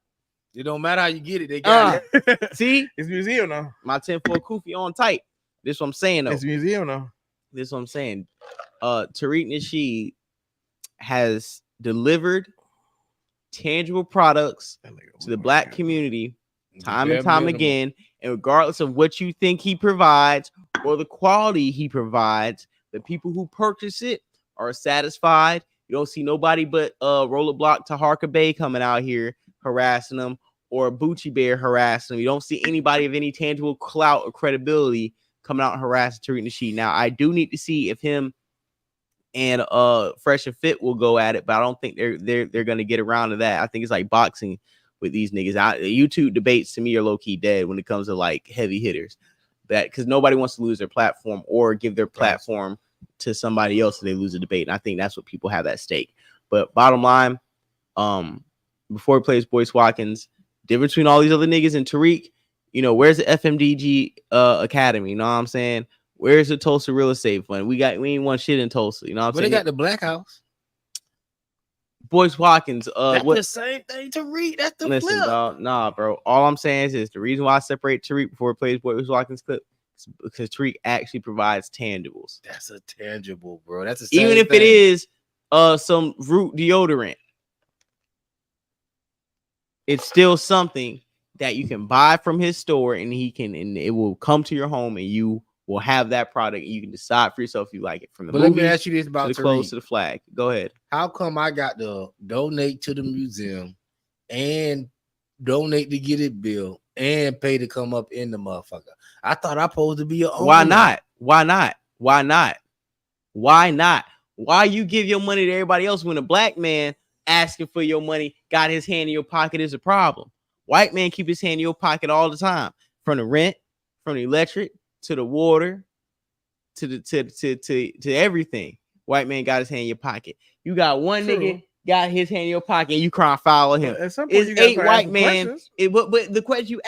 It don't matter how you get it. They got it. See? It's museum now. My 10-4 Koofy on tight. This what I'm saying, though. It's museum now. This what I'm saying. Tariq Nasheed has delivered tangible products to the Black community time and time again. And regardless of what you think he provides or the quality he provides, the people who purchase it are satisfied. You don't see nobody but Roller Block Taharka Bay coming out here harassing them, or Bucci Bear harassing them. You don't see anybody of any tangible clout or credibility coming out and harassing Tariq Nasheed. Now, I do need to see if him and Fresh and Fit will go at it, but I don't think they're gonna get around to that. I think it's like boxing with these niggas. YouTube debates to me are low-key dead when it comes to like heavy hitters. That because nobody wants to lose their platform or give their platform to somebody else if they lose a debate. And I think that's what people have at stake. But bottom line, before he plays Boyce Watkins, difference between all these other niggas and Tariq, you know, where's the FMDG Academy? You know what I'm saying? Where's the Tulsa Real Estate Fund? We ain't want shit in Tulsa. You know what I'm saying? But they got the Black House. Boyce Watkins. That's the same thing Tariq. That's the listen, flip. dog. Nah, bro. All I'm saying is the reason why I separate Tariq before he plays Boyce Watkins clip is because Tariq actually provides tangibles. That's a tangible, bro. That's the same even if thing. it is some root deodorant. It's still something that you can buy from his store, and it will come to your home, and you will have that product. And you can decide for yourself if you like it. From the but let me ask you this about the clothes to the flag. Go ahead. How come I got to donate to the museum and donate to get it built and pay to come up in the motherfucker? I thought I supposed to be your owner. Why not? Why not? Why not? Why not? Why you give your money to everybody else when a Black man asking for your money got his hand in your pocket is a problem? White man keep his hand in your pocket all the time, from the rent, from the electric to the water, to everything. White man got his hand in your pocket. You got one nigga got his hand in your pocket and you crying foul of him. At some point, It's 8 white man. But the question you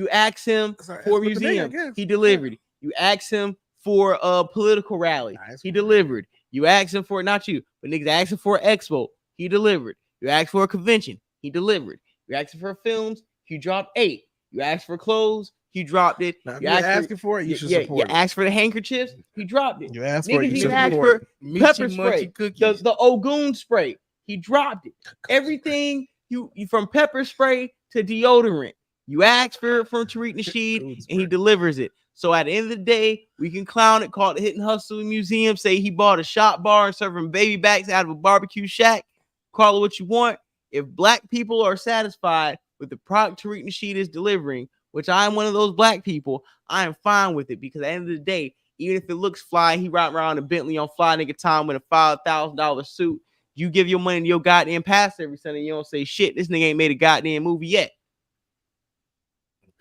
ask him for a museum, he delivered. You ask him for a political rally, he delivered. You ask him for not you, but niggas ask him for an expo, he delivered. You ask for a convention, he delivered. You ask him for films, he dropped 8. You ask for clothes, he dropped it. Now, you asking for it, you should support it. You ask for the handkerchiefs, he dropped it. You ask for it, you should ask support for pepper spray, the Ogun spray, he dropped it. Everything you from pepper spray to deodorant, you ask for it from Tariq Nasheed, and he delivers it. So at the end of the day, we can clown it, call it Hit and Hustle Museum, say he bought a shop bar and serving baby backs out of a barbecue shack. Call it what you want. If black people are satisfied with the product Tariq Nasheed is delivering, which I am one of those black people, I am fine with it, because at the end of the day, even if it looks fly, he riding around a Bentley on fly nigga time with a $5,000 suit. You give your money to your goddamn pastor every Sunday, you don't say shit. This nigga ain't made a goddamn movie yet.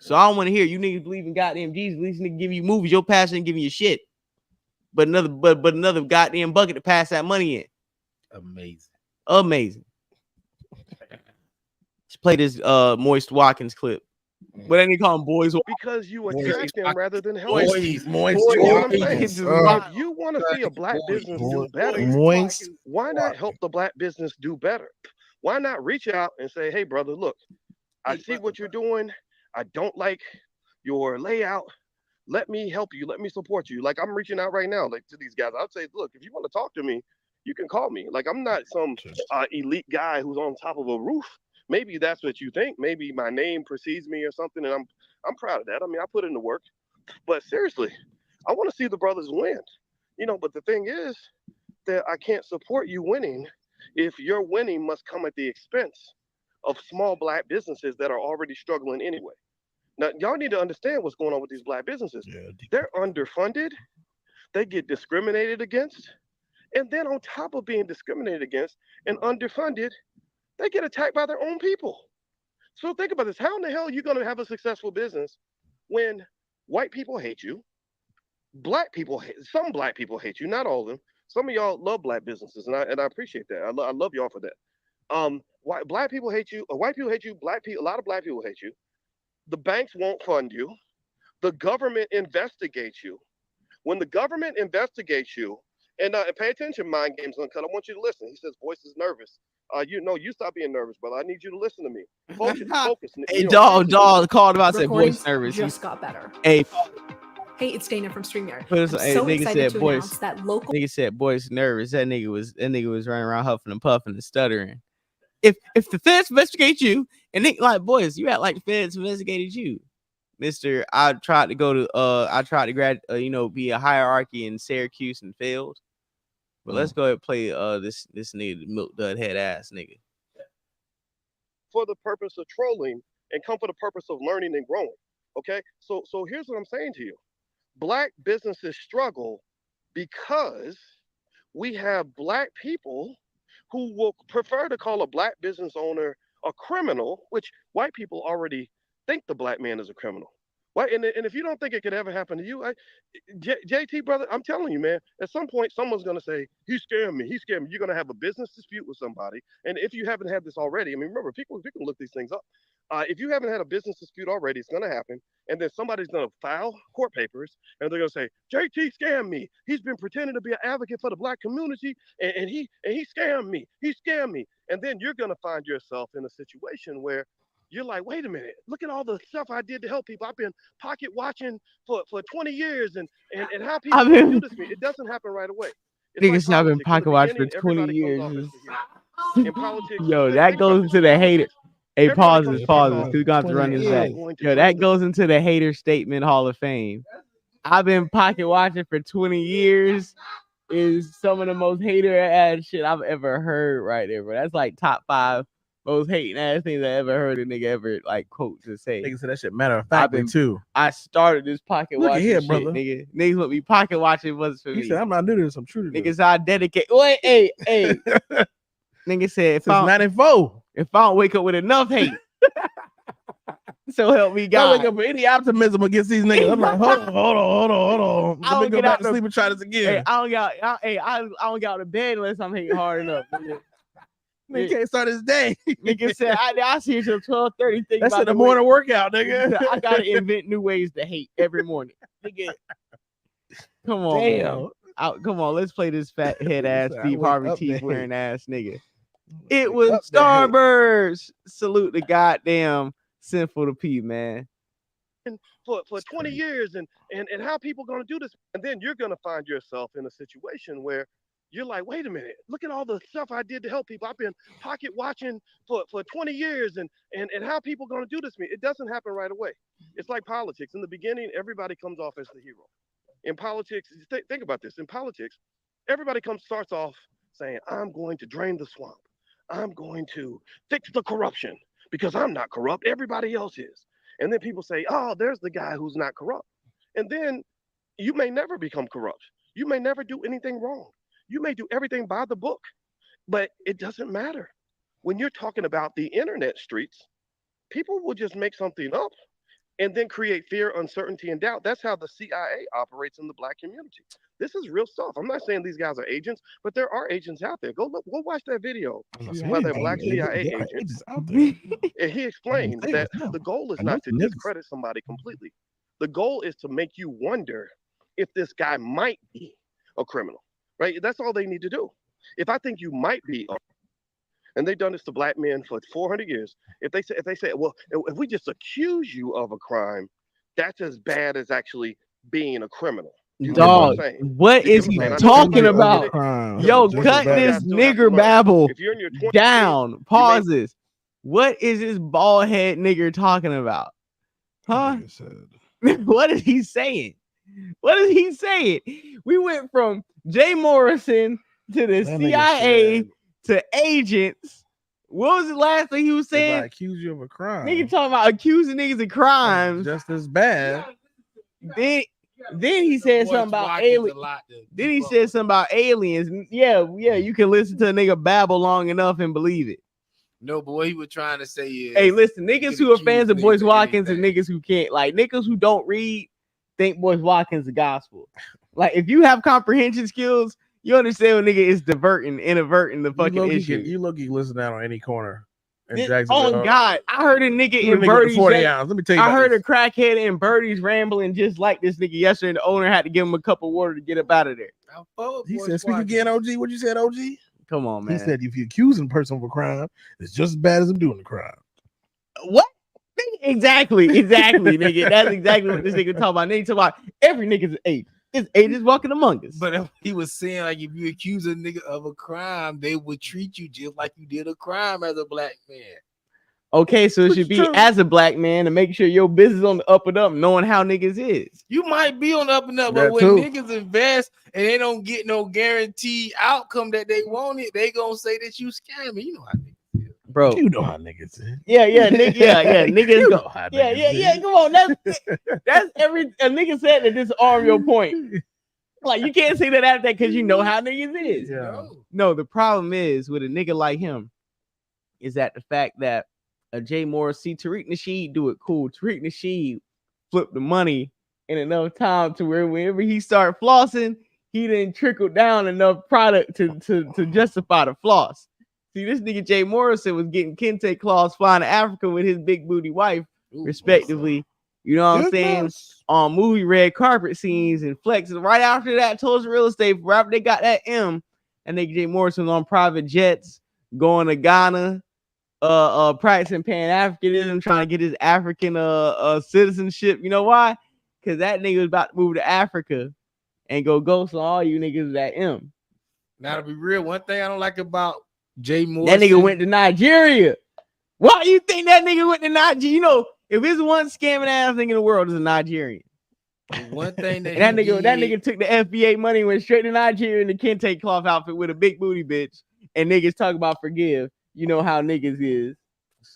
So I don't want to hear you niggas believe in goddamn Jesus. At least nigga give you movies. Your pastor ain't giving you shit. But another goddamn bucket to pass that money in. Amazing. Let's play this Moist Watkins clip. What they call them, boys? Because you attack them rather than help Moist. them. You know what I'm saying? If you want to see a black business do better, why not help the black business do better? Why not reach out and say, hey, brother, look, I see what you're doing. I don't like your layout. Let me help you. Let me support you. Like, I'm reaching out right now, like, to these guys. I'd say, look, if you want to talk to me, you can call me. Like, I'm not some elite guy who's on top of a roof. Maybe that's what you think. Maybe my name precedes me or something, and I'm proud of that. I mean, I put in the work. But seriously, I want to see the brothers win. You know, but the thing is that I can't support you winning if your winning must come at the expense of small black businesses that are already struggling anyway. Now, y'all need to understand what's going on with these black businesses. They're underfunded. They get discriminated against. And then on top of being discriminated against and underfunded, they get attacked by their own people. So think about this. How in the hell are you going to have a successful business when white people hate you? Some black people hate you, not all of them. Some of y'all love black businesses, and I appreciate that. I love y'all for that. Black people hate you, white people hate you, a lot of black people hate you. The banks won't fund you. The government investigates you. When the government investigates you, and pay attention, Mind Games Uncut, I want you to listen. He says, voice is nervous. You stop being nervous, brother. I need you to listen to me. Focus. Hey, dog, called about said voice nervous. Just got better. Hey, it's Dana from StreamYard. I'm so excited to announce that local. Nigga said voice nervous. That nigga was running around huffing and puffing and stuttering. If the feds investigate you, and they like, boys, you act like the feds investigated you, Mister. I tried to go to be a hierarchy in Syracuse and failed. But let's go ahead and play this nigga, the milk dud head ass nigga. For the purpose of trolling and come for the purpose of learning and growing. Okay, so here's what I'm saying to you: black businesses struggle because we have black people who will prefer to call a black business owner a criminal, which white people already think the black man is a criminal. Right? And if you don't think it could ever happen to you, JT, brother, I'm telling you, man, at some point, someone's going to say, he scared me. You're going to have a business dispute with somebody. And if you haven't had this already, I mean, remember, people can look these things up. If you haven't had a business dispute already, it's going to happen. And then somebody's going to file court papers and they're going to say, JT scammed me. He's been pretending to be an advocate for the black community. And he scammed me. He scammed me. And then you're going to find yourself in a situation where you're like, wait a minute, look at all the stuff I did to help people. I've been pocket watching for 20 years and how people do this to me. It doesn't happen right away. Niggas not been pocket watching for 20 years. Yo, that goes into the hater. Hey, pauses. Who's got to run this back? Yo, that goes into the hater statement Hall of Fame. I've been pocket watching for 20 years is some of the most hater ass shit I've ever heard right there, bro. That's like top 5 most hating ass things I ever heard a nigga ever like quote to say. Nigga said that shit matter of fact too. I started this pocket watching here, shit, brother. Nigga. Niggas want me pocket watching was for me. He said I'm not new to this, I'm true to this. Niggas I dedicate. Wait, hey. Nigga said if I don't wake up with enough hate, So help me I God. wake up with any optimism against these niggas. I'm like, hold on. Let me go back to sleep and try this again. I don't get out of bed unless I'm hitting hard enough. Nigga can't start his day. Nigga said, I see it till 12:30. That's in the morning workout, nigga. I gotta invent new ways to hate every morning. Nigga, come on, man. Come on, let's play this fat head ass Steve Harvey teeth wearing ass nigga. It was Starburst. Salute the goddamn Sinful to P, man. For 20 years and how people gonna do this, and then you're gonna find yourself in a situation where you're like, wait a minute, look at all the stuff I did to help people. I've been pocket watching for 20 years and how people gonna do this to me. It doesn't happen right away. It's like politics. In the beginning, everybody comes off as the hero. In politics, think about this. In politics, everybody starts off saying, I'm going to drain the swamp. I'm going to fix the corruption because I'm not corrupt. Everybody else is. And then people say, oh, there's the guy who's not corrupt. And then you may never become corrupt. You may never do anything wrong. You may do everything by the book, but it doesn't matter. When you're talking about the internet streets, people will just make something up and then create fear, uncertainty, and doubt. That's how the CIA operates in the Black community. This is real stuff. I'm not saying these guys are agents, but there are agents out there. Go watch that video by that Black CIA agent. And he explained that the goal is not to discredit somebody completely. The goal is to make you wonder if this guy might be a criminal, right? That's all they need to do. If I think you might be, and they've done this to Black men for 400 years. If they say, well, if we just accuse you of a crime, that's as bad as actually being a criminal. Dog, what is he talking about? Yo, cut this nigger babble down. Pauses. What is this bald head nigger talking about? Huh? What is he saying? What is he saying? We went from Jay Morrison to the CIA to agents. What was the last thing he was saying? I accuse you of a crime. Nigga talking about accusing niggas of crimes. Just as bad. Then he said something about aliens. Then he said something about aliens. Yeah, you can listen to a nigga babble long enough and believe it. No, but what he was trying to say is, hey, listen, niggas who are fans of Boyce Watkins and niggas who can't, like niggas who don't read, think Boyce Watkins is the gospel. Like if you have comprehension skills, you understand when nigga is inadverting the fucking issue. You listen out on any corner. Oh God, I heard a nigga in Birdie's. 40 ounce. Let me tell you. I heard a crackhead in Birdie's rambling just like this nigga yesterday. And the owner had to give him a cup of water to get up out of there. He said, "Speak again, OG." What you said, OG? Come on, man. He said, "If you accusing a person of a crime, it's just as bad as them doing the crime." What? Exactly, nigga. That's exactly what this nigga talking about. Nigga talking about every nigga's an agent. It's agents walking among us. But he was saying, like, if you accuse a nigga of a crime, they would treat you just like you did a crime as a Black man. Okay, so it should be as a Black man to make sure your business on the up and up, knowing how niggas is. You might be on the up and up, but when niggas invest and they don't get no guaranteed outcome that they wanted, they gonna say that you scamming. You know how niggas is. Bro, you know how niggas is. Yeah, niggas. You know how niggas is. Come on, that's every a nigga said to disarm your point. Like you can't say that after that because you know how niggas is. Yeah. No, the problem is with a nigga like him is that the fact that a Jay Morris, see Tariq Nasheed do it cool. Tariq Nasheed flip the money in enough time to where whenever he start flossing, he didn't trickle down enough product to justify the floss. See, this nigga Jay Morrison was getting kente claws flying to Africa with his big booty wife, respectively. You know what I'm saying? On movie red carpet scenes and flexes. Right after that, Tulsa real estate, right after they got that M, and nigga Jay Morrison was on private jets, going to Ghana, practicing Pan-Africanism, trying to get his African citizenship. You know why? Because that nigga was about to move to Africa and go ghost on all you niggas that M. Now to be real, one thing I don't like about Jay Morrison, that nigga went to Nigeria. Why you think that nigga went to Nigeria? You know, if it's one scamming ass thing in the world, is a Nigerian. One thing that nigga took the FBA money, went straight to Nigeria in the kente cloth outfit with a big booty bitch, and niggas talk about forgive. You know how niggas is.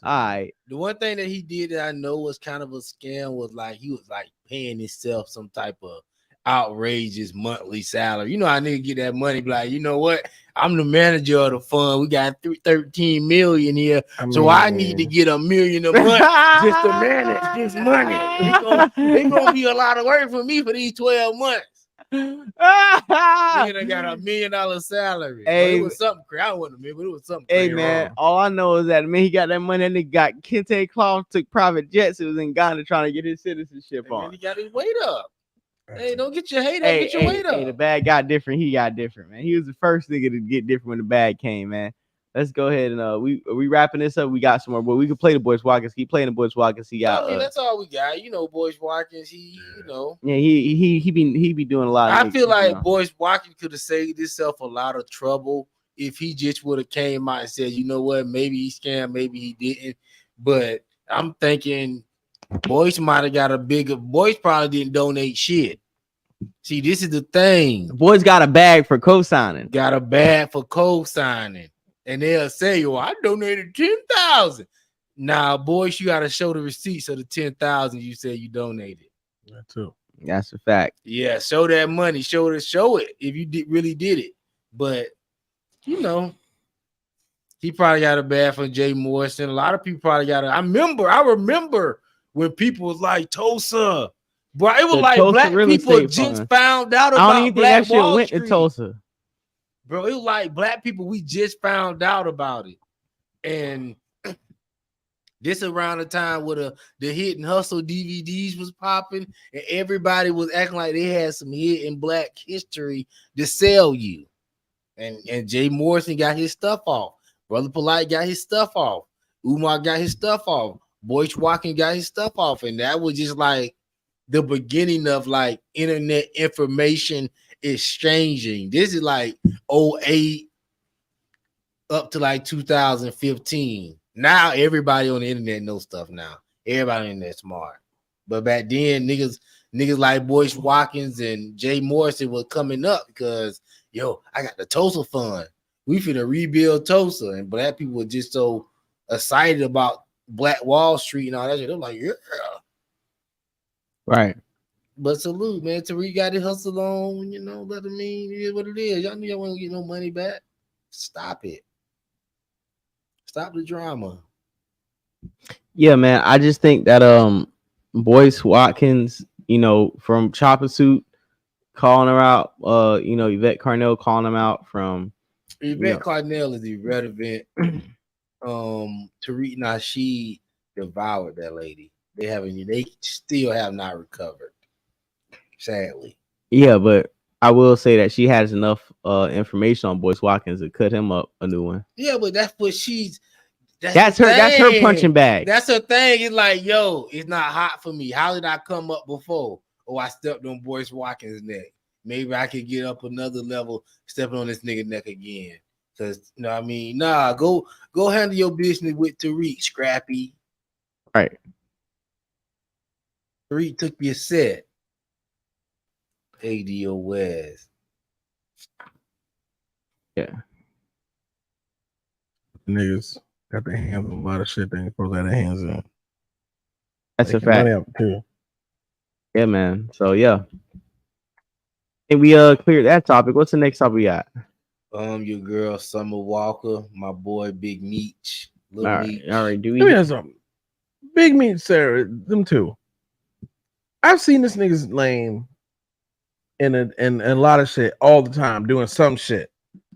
All right. The one thing that he did that I know was kind of a scam was like he was like paying himself some type of outrageous monthly salary. You know how nigga get that money, be like, you know what? I'm the manager of the fund. We got 13 million here. So I need to get $1 million a month just to manage this money. It's gonna be a lot of work for me for these 12 months. Nigga done got $1 million salary. Hey, but it was something crazy. I wasn't $1 million, but it was something crazy. Hey man, wrong. all I know is that man, he got that money and he got Kente Claw, took private jets. It was in Ghana trying to get his citizenship on. He got his weight up. Hey, don't get your hate up, Hey, get your weight up. Hey, the bag got different. He got different, man. He was the first nigga to get different when the bag came, man. Let's go ahead and we wrapping this up. We got some more, but we can play the Boys Watkins. Keep playing the Boys Watkins. He got. I mean, that's all we got. You know, Boys Watkins. He, you know. Yeah, he be doing a lot. I feel like Boys Watkins could have saved himself a lot of trouble if he just would have came out and said, you know what, maybe he scammed, maybe he didn't. But I'm thinking Boys might have got a bigger. Boys probably didn't donate shit. See, this is the thing. The Boys got a bag for co-signing. Got a bag for co-signing. And they'll say, "Yo, I donated 10,000." Now, Boys, you got to show the receipts of the 10,000 you said you donated. That too. That's a fact. Yeah, show that money. Show it if you really did it. But you know, he probably got a bad for Jay Morrison. A lot of people probably got it. I remember when people was like Tulsa, bro. It was The like Tulsa black real people estate just fund. found out I about don't even think Black that shit Wall went Street. to Tulsa. Bro, it was like black people, we just found out about it. And this around the time where the Hit and Hustle DVDs was popping, and everybody was acting like they had some hit in black history to sell you. And Jay Morrison got his stuff off. Brother Polite got his stuff off. Umar got his stuff off. Boyce Watkins got his stuff off. And that was just like the beginning of like internet information exchanging. This is like 08 up to like 2015. Now everybody on the internet knows stuff now. Everybody on the internet smart. But back then, niggas like Boyce Watkins and Jay Morrison was coming up because, yo, I got the Tulsa fund. We finna rebuild Tulsa. And black people were just so excited about Black Wall Street and all that shit. They're like, yeah. Right. But salute, man. Tariq got his hustle on, you know, let him mean it is what it is. Y'all knew y'all won't get no money back. Stop it. Stop the drama. Yeah, man. I just think that Boyce Watkins, you know, from Chopper Suit calling her out, you know, Yvette Carnell calling him out from Yvette Carnell is irrelevant. Tariq Nasheed devoured that lady. They still have not recovered. Sadly. Yeah, but I will say that she has enough information on Boyce Watkins to cut him up a new one. Yeah, but that's what she's. That's her punching bag. That's her thing. It's like, yo, it's not hot for me. How did I come up before? Oh, I stepped on Boyce Watkins' neck. Maybe I could get up another level, stepping on this nigga neck again. Cause you know what I mean, nah, go handle your business with Tariq, Scrappy. Right. Tariq took your set. ADOS. Yeah. Niggas got their hands on a lot of shit they ain't supposed to have their hands in. That's a Making money fact. up too. Yeah, man. So yeah. And we cleared that topic. What's the next topic we got? Your girl Summer Walker, my boy Big Meech. All right. Do we? Let me ask something. Big Meat Sarah, them two. I've seen this nigga's lame in a lot of shit all the time, doing some shit.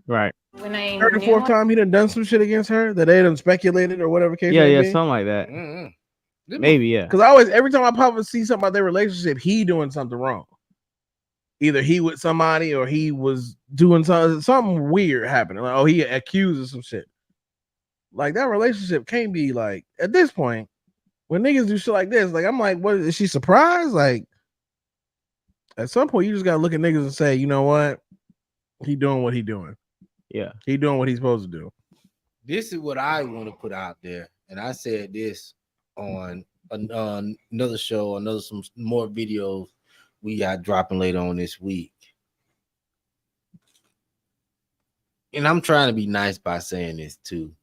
Right. When I third or fourth time he done some shit against her that they done speculated or whatever case. Yeah, be. something like that. Mm-hmm. Maybe, yeah. Because I always, every time I pop up see something about their relationship, he doing something wrong. Either he with somebody or he was doing something weird happening. Like, oh, he accused of some shit. Like that relationship can't be like at this point when niggas do shit like this. Like I'm like, what is she surprised? Like at some point you just gotta look at niggas and say, you know what, he doing what he doing. Yeah, he doing what he's supposed to do. This is what I want to put out there, and I said this on another show, some more videos we got dropping later on this week. And I'm trying to be nice by saying this too.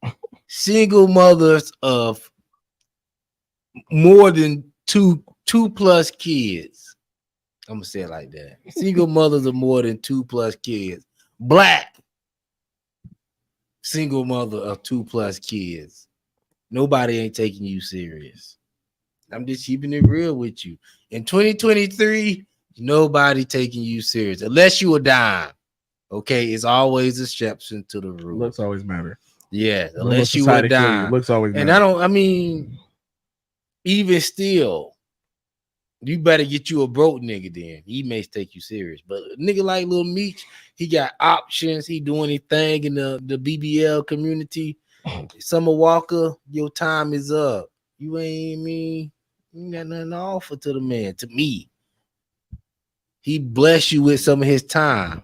Single mothers of more than two plus kids. I'm gonna say it like that. Single mothers of more than 2+ kids. Black single mother of 2+ kids. Nobody ain't taking you serious. I'm just keeping it real with you. In 2023, nobody taking you serious unless you a dime. Okay, it's always exception to the rule. Looks always matter. Yeah, unless you a dime. Looks always and matter. I mean, even still, you better get you a broke nigga then. He may take you serious. But a nigga like Lil Meech, he got options. He doing his thing in the BBL community. Summer Walker, your time is up. You ain't got nothing to offer to the man. To me, he bless you with some of his time.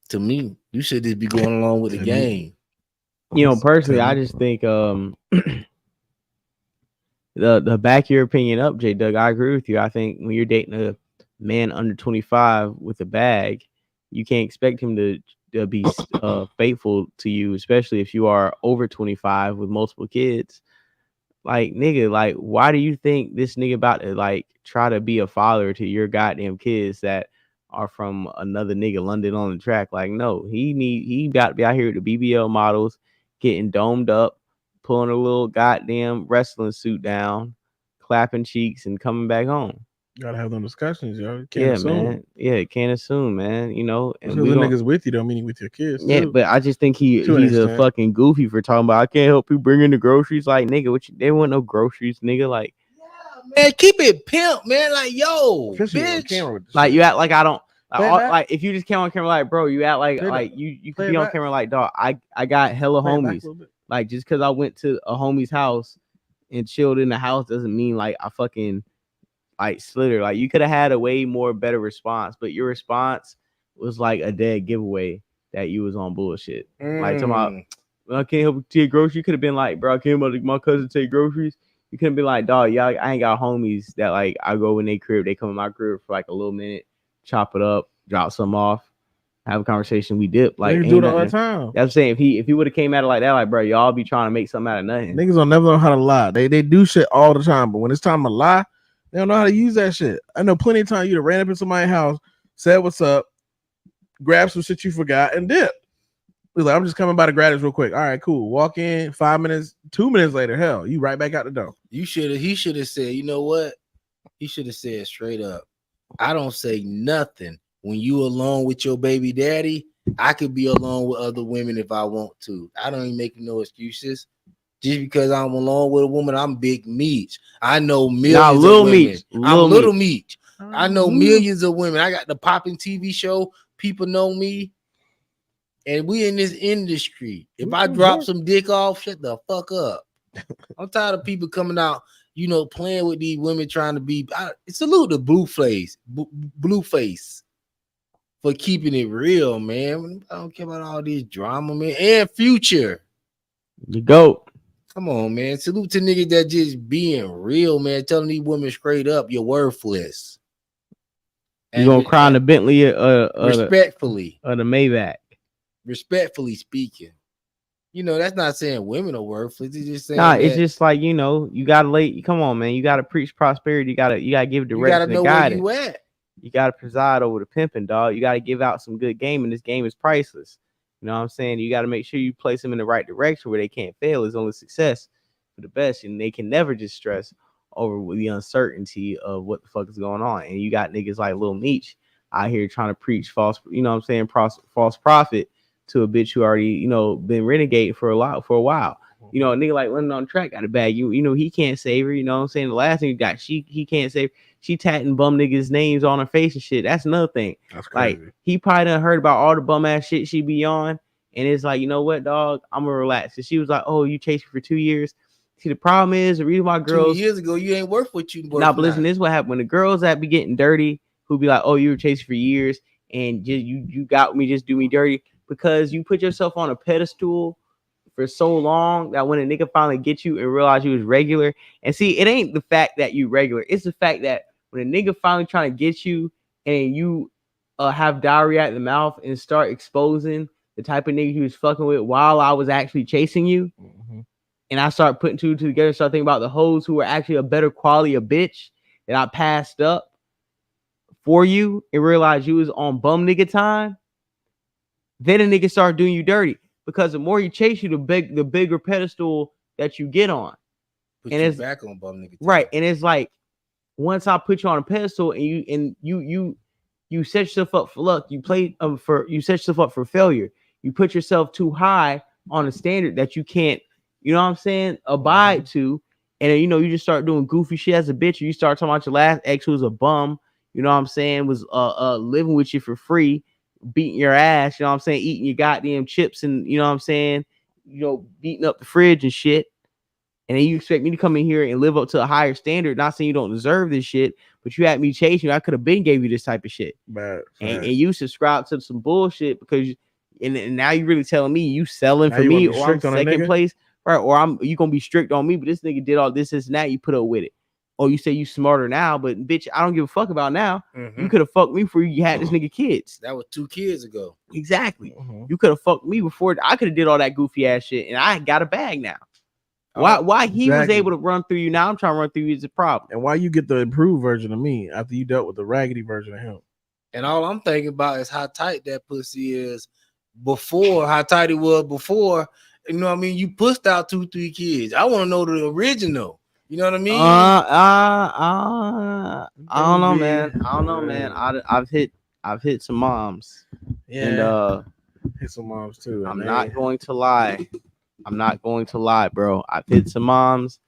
To me, you should just be going along with the game. You know, personally, I just think the back your opinion up, J Doug. I agree with you. I think when you're dating a man under 25 with a bag, you can't expect him to be faithful to you, especially if you are over 25 with multiple kids. Like, nigga, like, why do you think this nigga about to like try to be a father to your goddamn kids that are from another nigga London on the track? Like, no, he got to be out here with the BBL models, getting domed up, pulling a little goddamn wrestling suit down, clapping cheeks, and coming back home. Gotta have them discussions, yo. Can't assume. Man. Yeah, can't assume, man. You know, and the niggas with you don't mean with your kids. Yeah, too. But I just think he's a fucking goofy for talking about I can't help you bring in the groceries. Like, nigga, they want no groceries, nigga. Like, yeah, man, keep it pimp, man. Like, yo, bitch. Like, you act like I don't. Like, if you just came on camera, like, bro, you act like you could be on camera, like, dog. I got hella homies. Like, just because I went to a homie's house and chilled in the house doesn't mean like I fucking like slither. Like, you could have had a way more better response, but your response was like a dead giveaway that you was on bullshit. Like, talking about, I can't help you take groceries. You could have been like, bro, I can't help my cousin take groceries. You couldn't be like, dog, y'all, I ain't got homies that like I go in their crib, they come in my crib for like a little minute, chop it up, drop some off, have a conversation, we dip. Like, do it all the time. I'm saying, if he would have came at it like that, like, bro, y'all be trying to make something out of nothing. Niggas don't never know how to lie. They do shit all the time, but when it's time to lie, they don't know how to use that shit. I know plenty of times you'd have ran up in somebody's house, said what's up, grab some shit you forgot, and dip. He's like, I'm just coming by to grab this real quick. All right, cool. Walk in, 5 minutes, 2 minutes later, hell, you right back out the door. He should have said, you know what? He should have said straight up, I don't say nothing. When you alone with your baby daddy, I could be alone with other women if I want to. I don't even make no excuses. Just because I'm alone with a woman, I'm Big Meech. I know millions of women. I'm Little Meech. I know millions of women. I got the popping TV show. People know me. And we in this industry. If I drop some dick off, shut the fuck up. I'm tired of people coming out, you know, playing with these women, trying to be. Salute the Blueface for keeping it real, man. I don't care about all this drama, man. And Future. You go. Come on, man. Salute to niggas that just being real, man. Telling these women straight up, you're worthless. You gonna cry in the Bentley respectfully. Or the Maybach. Respectfully speaking. You know, that's not saying women are worthless. It's just saying it's just like, you know, you gotta come on, man. You gotta preach prosperity. You gotta give direction and guidance. Where you at. You gotta preside over the pimping, dog. You gotta give out some good game, and this game is priceless. You know what I'm saying? You gotta make sure you place them in the right direction where they can't fail. It's only success for the best, and they can never just stress over the uncertainty of what the fuck is going on. And you got niggas like Lil Meech out here trying to preach false, you know what I'm saying, false prophet to a bitch who already, you know, been renegade for a while. You know, a nigga like London on track got a bag. You know, he can't save her. You know what I'm saying? The last thing you got, he can't save her. She tatting bum niggas' names on her face and shit. That's another thing. That's crazy. Like, he probably done heard about all the bum ass shit she be on. And it's like, you know what, dog? I'm gonna relax. And she was like, oh, you chased me for 2 years. See, the problem is the reason why girls 2 years ago, you ain't worth what you worth. Nah, but listen, this is what happened. When the girls that be getting dirty, who be like, oh, you were chasing for years and just you got me, just do me dirty, because you put yourself on a pedestal for so long that when a nigga finally gets you and realize you was regular. And see, it ain't the fact that you regular, it's the fact that when a nigga finally trying to get you and you have diarrhea at the mouth and start exposing the type of nigga he was fucking with while I was actually chasing you, and I start putting two together, start thinking about the hoes who were actually a better quality of bitch that I passed up for you and realize you was on bum nigga time, then a nigga start doing you dirty. Because the more you chase you, the bigger pedestal that you get on. Put and you it's back on bum nigga time. Right. And it's like, once I put you on a pedestal and you set yourself up for luck, you set yourself up for failure. You put yourself too high on a standard that you can't, you know what I'm saying, abide to. And then, you just start doing goofy shit as a bitch. Or you start talking about your last ex who was a bum, you know what I'm saying, was living with you for free, beating your ass, you know what I'm saying, eating your goddamn chips and, you know what I'm saying, beating up the fridge and shit. And then you expect me to come in here and live up to a higher standard. Not saying you don't deserve this shit, but you had me chasing you. I could have been gave you this type of shit. And you subscribe to some bullshit because and now you really telling me you selling for me, or I'm second place, right? Or you gonna be strict on me, but this nigga did all this and that, you put up with it. Or you say you smarter now, but bitch, I don't give a fuck about now. You could have fucked me before you had this nigga kids. That was 2 kids ago. Exactly. You could have fucked me before I could have did all that goofy ass shit, and I got a bag now. Why he was able to run through you, now I'm trying to run through you is a problem. And why you get the improved version of me after you dealt with the raggedy version of him. And all I'm thinking about is how tight that pussy is before, how tight it was before. You know what I mean? You pushed out 2-3 kids. I want to know the original. You know what I mean? I don't know, man. I don't know, man. I've hit some moms. Yeah. And hit some moms too. I'm not going to lie. Bro. I've hit some moms,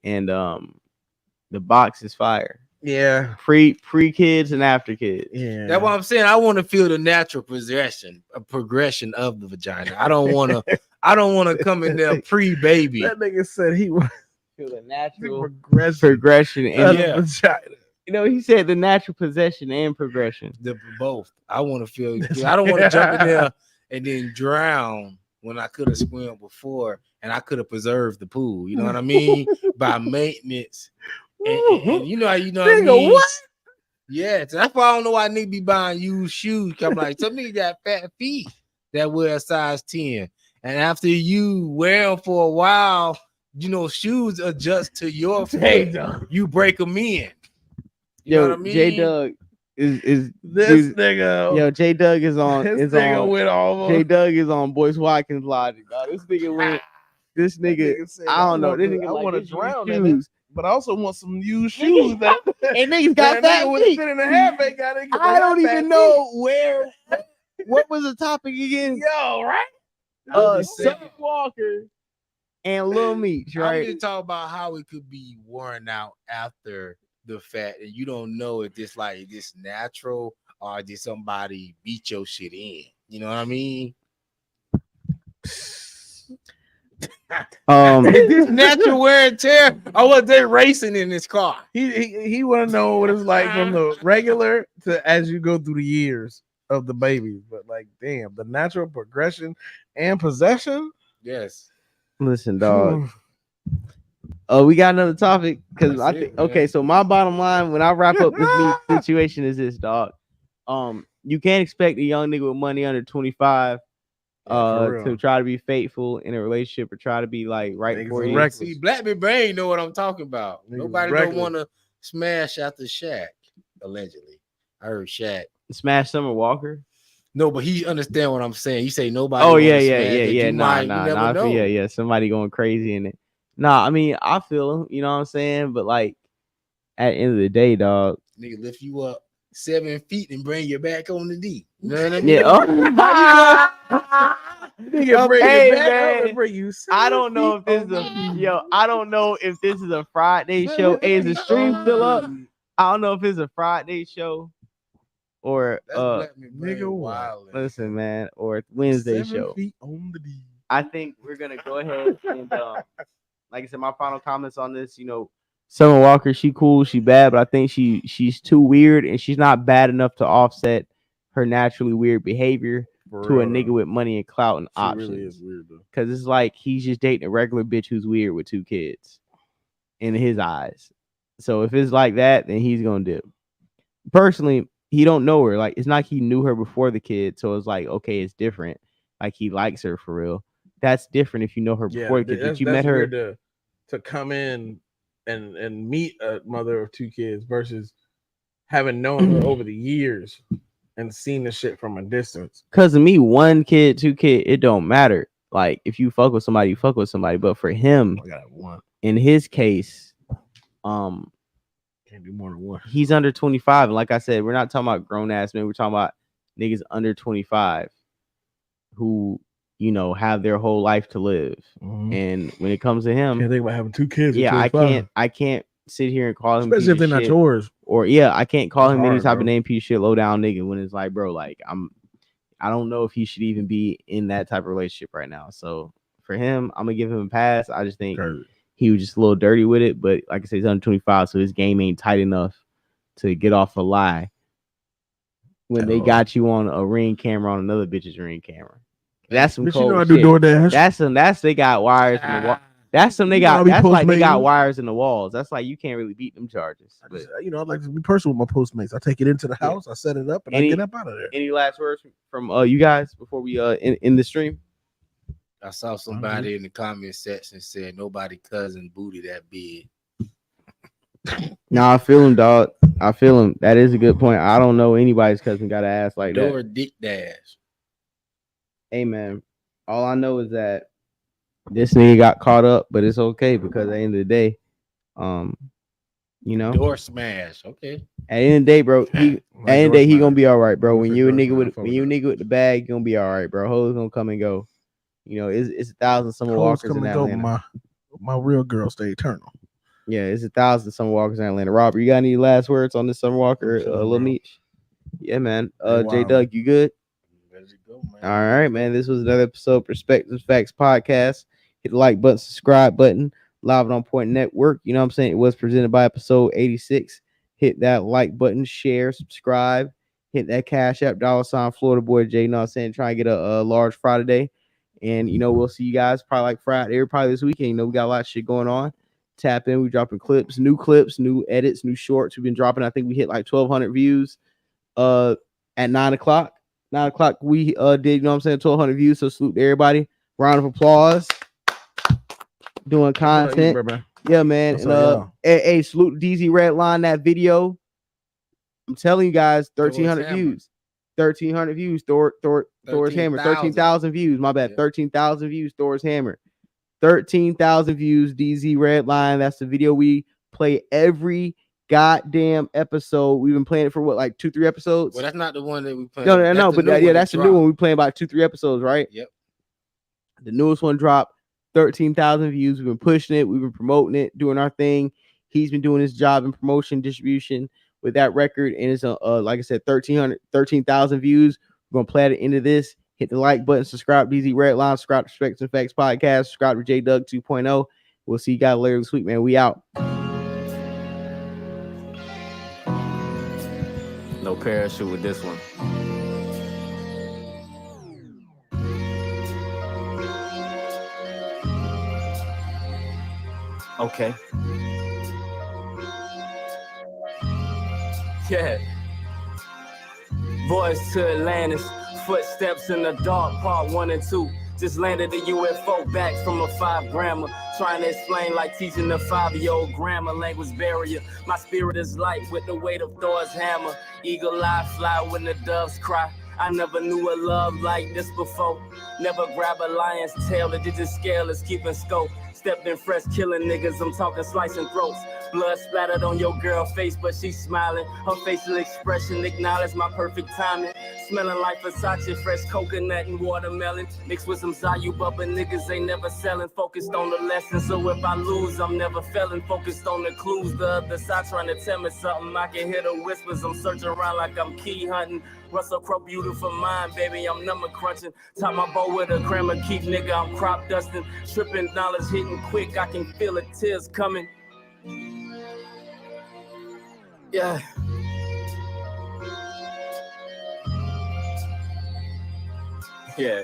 and the box is fire. Yeah. Pre kids and after kids. Yeah. That's what I'm saying. I want to feel the natural progression of the vagina. I don't want to come in there pre-baby. That nigga said he was feel the natural progression and the vagina. He said the natural possession and progression. Both. I want to feel. I don't want to jump in there and then drown when I could have swam before and I could have preserved the pool. You know what I mean? By maintenance. And you know what I mean? What? Yeah, so that's why I don't know why niggas be buying used shoes. I'm like, some niggas got fat feet that wear a size 10. And after you wear them for a while, shoes adjust to your feet. You break them in. You know what I mean? J Doug is this nigga. Yo, J Doug is on. This nigga went almost. J Doug is on Boyce Watkins logic. Dog. This nigga went. This nigga said, I don't know. This nigga I want to drown in shoes. it, but I also want some used shoes. And niggas got that feet. I don't even know where. What was the topic again? Yo, right? Summer Walker and Lil Meech, right? I'm just talking about how it could be worn out after the fact, and you don't know if this natural or did somebody beat your shit in. You know what I mean? This natural wear and tear, or was they racing in this car? He want to know what it's like from the regular to as you go through the years of the babies. But like, damn, the natural progression and possession. Yes. Listen, dog. We got another topic because I think okay. So my bottom line when I wrap up this situation is this, dog. You can't expect a young nigga with money under 25 to try to be faithful in a relationship or try to be like right for you. See, Black Big Brain know what I'm talking about. Nobody don't want to smash after Shaq, allegedly. I heard Shaq smash Summer Walker. No, but he understand what I'm saying. You say nobody. Oh yeah. Nah. Somebody going crazy in it. Nah, I mean I feel him. You know what I'm saying? But like at the end of the day, dog, nigga lift you up 7 feet and bring you back on the D. You know what I mean? Yeah. Nigga bring you back up, bring you. I don't know if this is I don't know if this is a Friday show. Hey, is the stream still up? I don't know if it's a Friday show or nigga wild. Listen, man, or Wednesday 7 show. Feet on the D. I think we're gonna go ahead and like I said, my final comments on this, Summer Walker, she cool, she bad, but I think she's too weird and she's not bad enough to offset her naturally weird behavior to a nigga with money and clout and options. Really is weird though. Cause it's like he's just dating a regular bitch who's weird with 2 kids in his eyes. So if it's like that, then he's gonna dip. Personally, he don't know her. Like it's not like he knew her before the kid, so it's like okay, it's different. Like he likes her for real. That's different if you know her before the kid. If you met her to come in and meet a mother of 2 kids versus having known her over the years and seen the shit from a distance. Cause of me, 1 kid, 2 kid, it don't matter. Like if you fuck with somebody, you fuck with somebody. But for him, I got 1. In his case, can't do more than 1. He's under 25, and like I said, we're not talking about grown ass men. We're talking about niggas under 25 who, you know, have their whole life to live. And when it comes to him, can't think about having 2 kids. Yeah, I can't sit here and call him, especially if they're not yours. Or I can't call him any type bro. of name, piece of shit, low down nigga. When it's like, bro, like I don't know if he should even be in that type of relationship right now. So for him, I'm gonna give him a pass. I just think he was just a little dirty with it. But like I said, he's under 25, so his game ain't tight enough to get off a lie when they got you on a Ring camera on another bitch's Ring camera. That's some cold I shit. do DoorDash. That's they got wires in the wall. That's some they got. That's like they got wires in the walls. That's like you can't really beat them charges. But I like to be personal with my Postmates. I take it into the house, I set it up, and I get up out of there. Any last words from you guys before we in the stream? I saw somebody in the comment section said nobody cousin booty that big. No, I feel him, dog. I feel him. That is a good point. I don't know anybody's cousin got an ass like that. Or dick dash. Hey man, all I know is that this nigga got caught up, but it's okay because at the end of the day, you know, door smash. Okay. At the end of the day, bro, at the end of the day, he gonna be all right, bro. When you a nigga with the bag, you gonna be all right, bro. Hoes gonna come and go. You know, it's 1,000 summer walkers in Atlanta. My real girl stay eternal. Yeah, it's 1,000 summer walkers in Atlanta. Robert, you got any last words on this summer walker, Lil Meech? Yeah, man. J Doug, you good? All right, man. This was another episode of Perspectives Facts Podcast. Hit the like button, subscribe button, Live on Point Network. You know what I'm saying? It was presented by episode 86. Hit that like button, share, subscribe, hit that Cash App, $ Florida Boy J. You know what I'm saying? Try and get a large fry today. And, you know, we'll see you guys probably like Friday or probably this weekend. You know, we got a lot of shit going on. Tap in. We're dropping clips, new edits, new shorts. We've been dropping. I think we hit like 1,200 views at 9 o'clock. 9 o'clock we did, you know what I'm saying, 1,200 views. So salute to everybody. Round of applause. Doing content. Yeah, man. And hey, salute to DZ Redline, that video. I'm telling you guys, 1,300 views. 1,300 views. Thor's Hammer. 13,000 views. My bad. 13,000 views. Thor's Hammer. 13,000 views. DZ Redline. That's the video we play every goddamn episode. We've been playing it for what, like 2-3 episodes? Well, that's not the one that we played. No, but that's the new one. We playing about 2-3 episodes, right? Yep. The newest one dropped. 13,000 views. We've been pushing it. We've been promoting it, doing our thing. He's been doing his job in promotion, distribution with that record. And it's like I said, 13,000 views. We're gonna play at the end of this. Hit the like button, subscribe to DZ Redline, subscribe to Perspectives and Facts Podcast, subscribe to J Doug 2.0. We'll see you guys later this week, man. We out. No parachute with this one. Okay. Yeah. Voice to Atlantis. Footsteps in the dark, part 1 and 2. Just landed a UFO back from a 5 grammer. Trying to explain like teaching a 5-year-old grammar, language barrier. My spirit is light with the weight of Thor's hammer. Eagle eye fly when the doves cry. I never knew a love like this before. Never grab a lion's tail, the digit scale is keeping scope. Stepped in fresh, killing niggas, I'm talking slicing throats. Blood splattered on your girl face, but she's smiling. Her facial expression acknowledged my perfect timing. Smelling like Versace, fresh coconut and watermelon. Mixed with some Zayu Bubba, niggas ain't never selling. Focused on the lesson, so if I lose, I'm never failing. Focused on the clues, the other side trying to tell me something. I can hear the whispers, I'm searching around like I'm key hunting. Russell Crowe, beautiful mind, baby, I'm number crunching. Tie my bow with a grammar keep, nigga, I'm crop dusting. Tripping dollars hitting quick, I can feel the tears coming. Yeah. Yeah.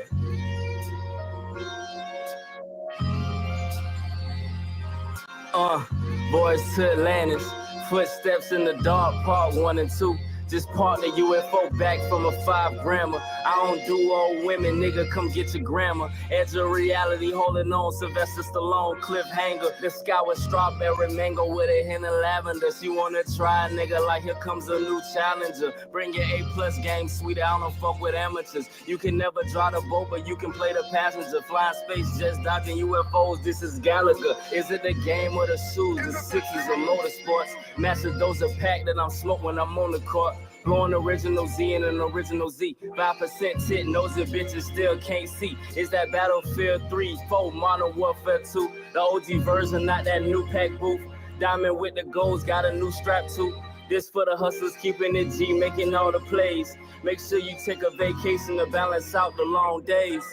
Boys to Atlantis. Footsteps in the dark, part 1 and 2. Just park the UFO back from a 5-grammer. I don't do old women, nigga, come get your grandma. Edge of reality, holding on, Sylvester Stallone, cliffhanger. The sky with strawberry mango with a hint of lavender. She wanna try, nigga, like here comes a new challenger. Bring your A+ game, sweetie, I don't fuck with amateurs. You can never drive the boat, but you can play the passenger. Flying space jets, dodging UFOs, this is Gallagher. Is it the game or the shoes, the 60s or motorsports? Master dose of pack that I'm smoking when I'm on the court. Blowing original Z and an original Z. 5% tit, nosy bitches still can't see. Is that Battlefield 3, 4, Modern Warfare 2? The OG version, not that new pack booth. Diamond with the goals, got a new strap too. This for the hustlers, keeping it G, making all the plays. Make sure you take a vacation to balance out the long days.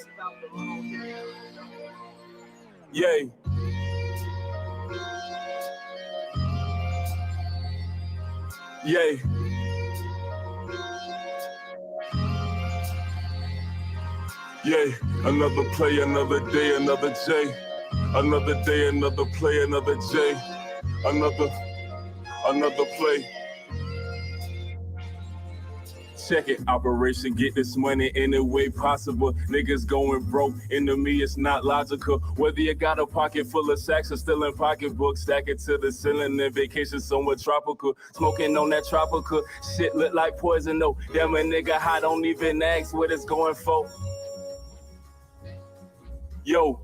Yay. Yay. Yay, another play, another day, another J. Another day, another play, another J. Another play. Check it, operation, get this money any way possible. Niggas going broke, into me it's not logical. Whether you got a pocket full of sacks or still in pocketbooks, stack it to the ceiling and vacation somewhere tropical. Smoking on that tropical, shit look like poison though. Damn a nigga hot, don't even ask what it's going for. Yo.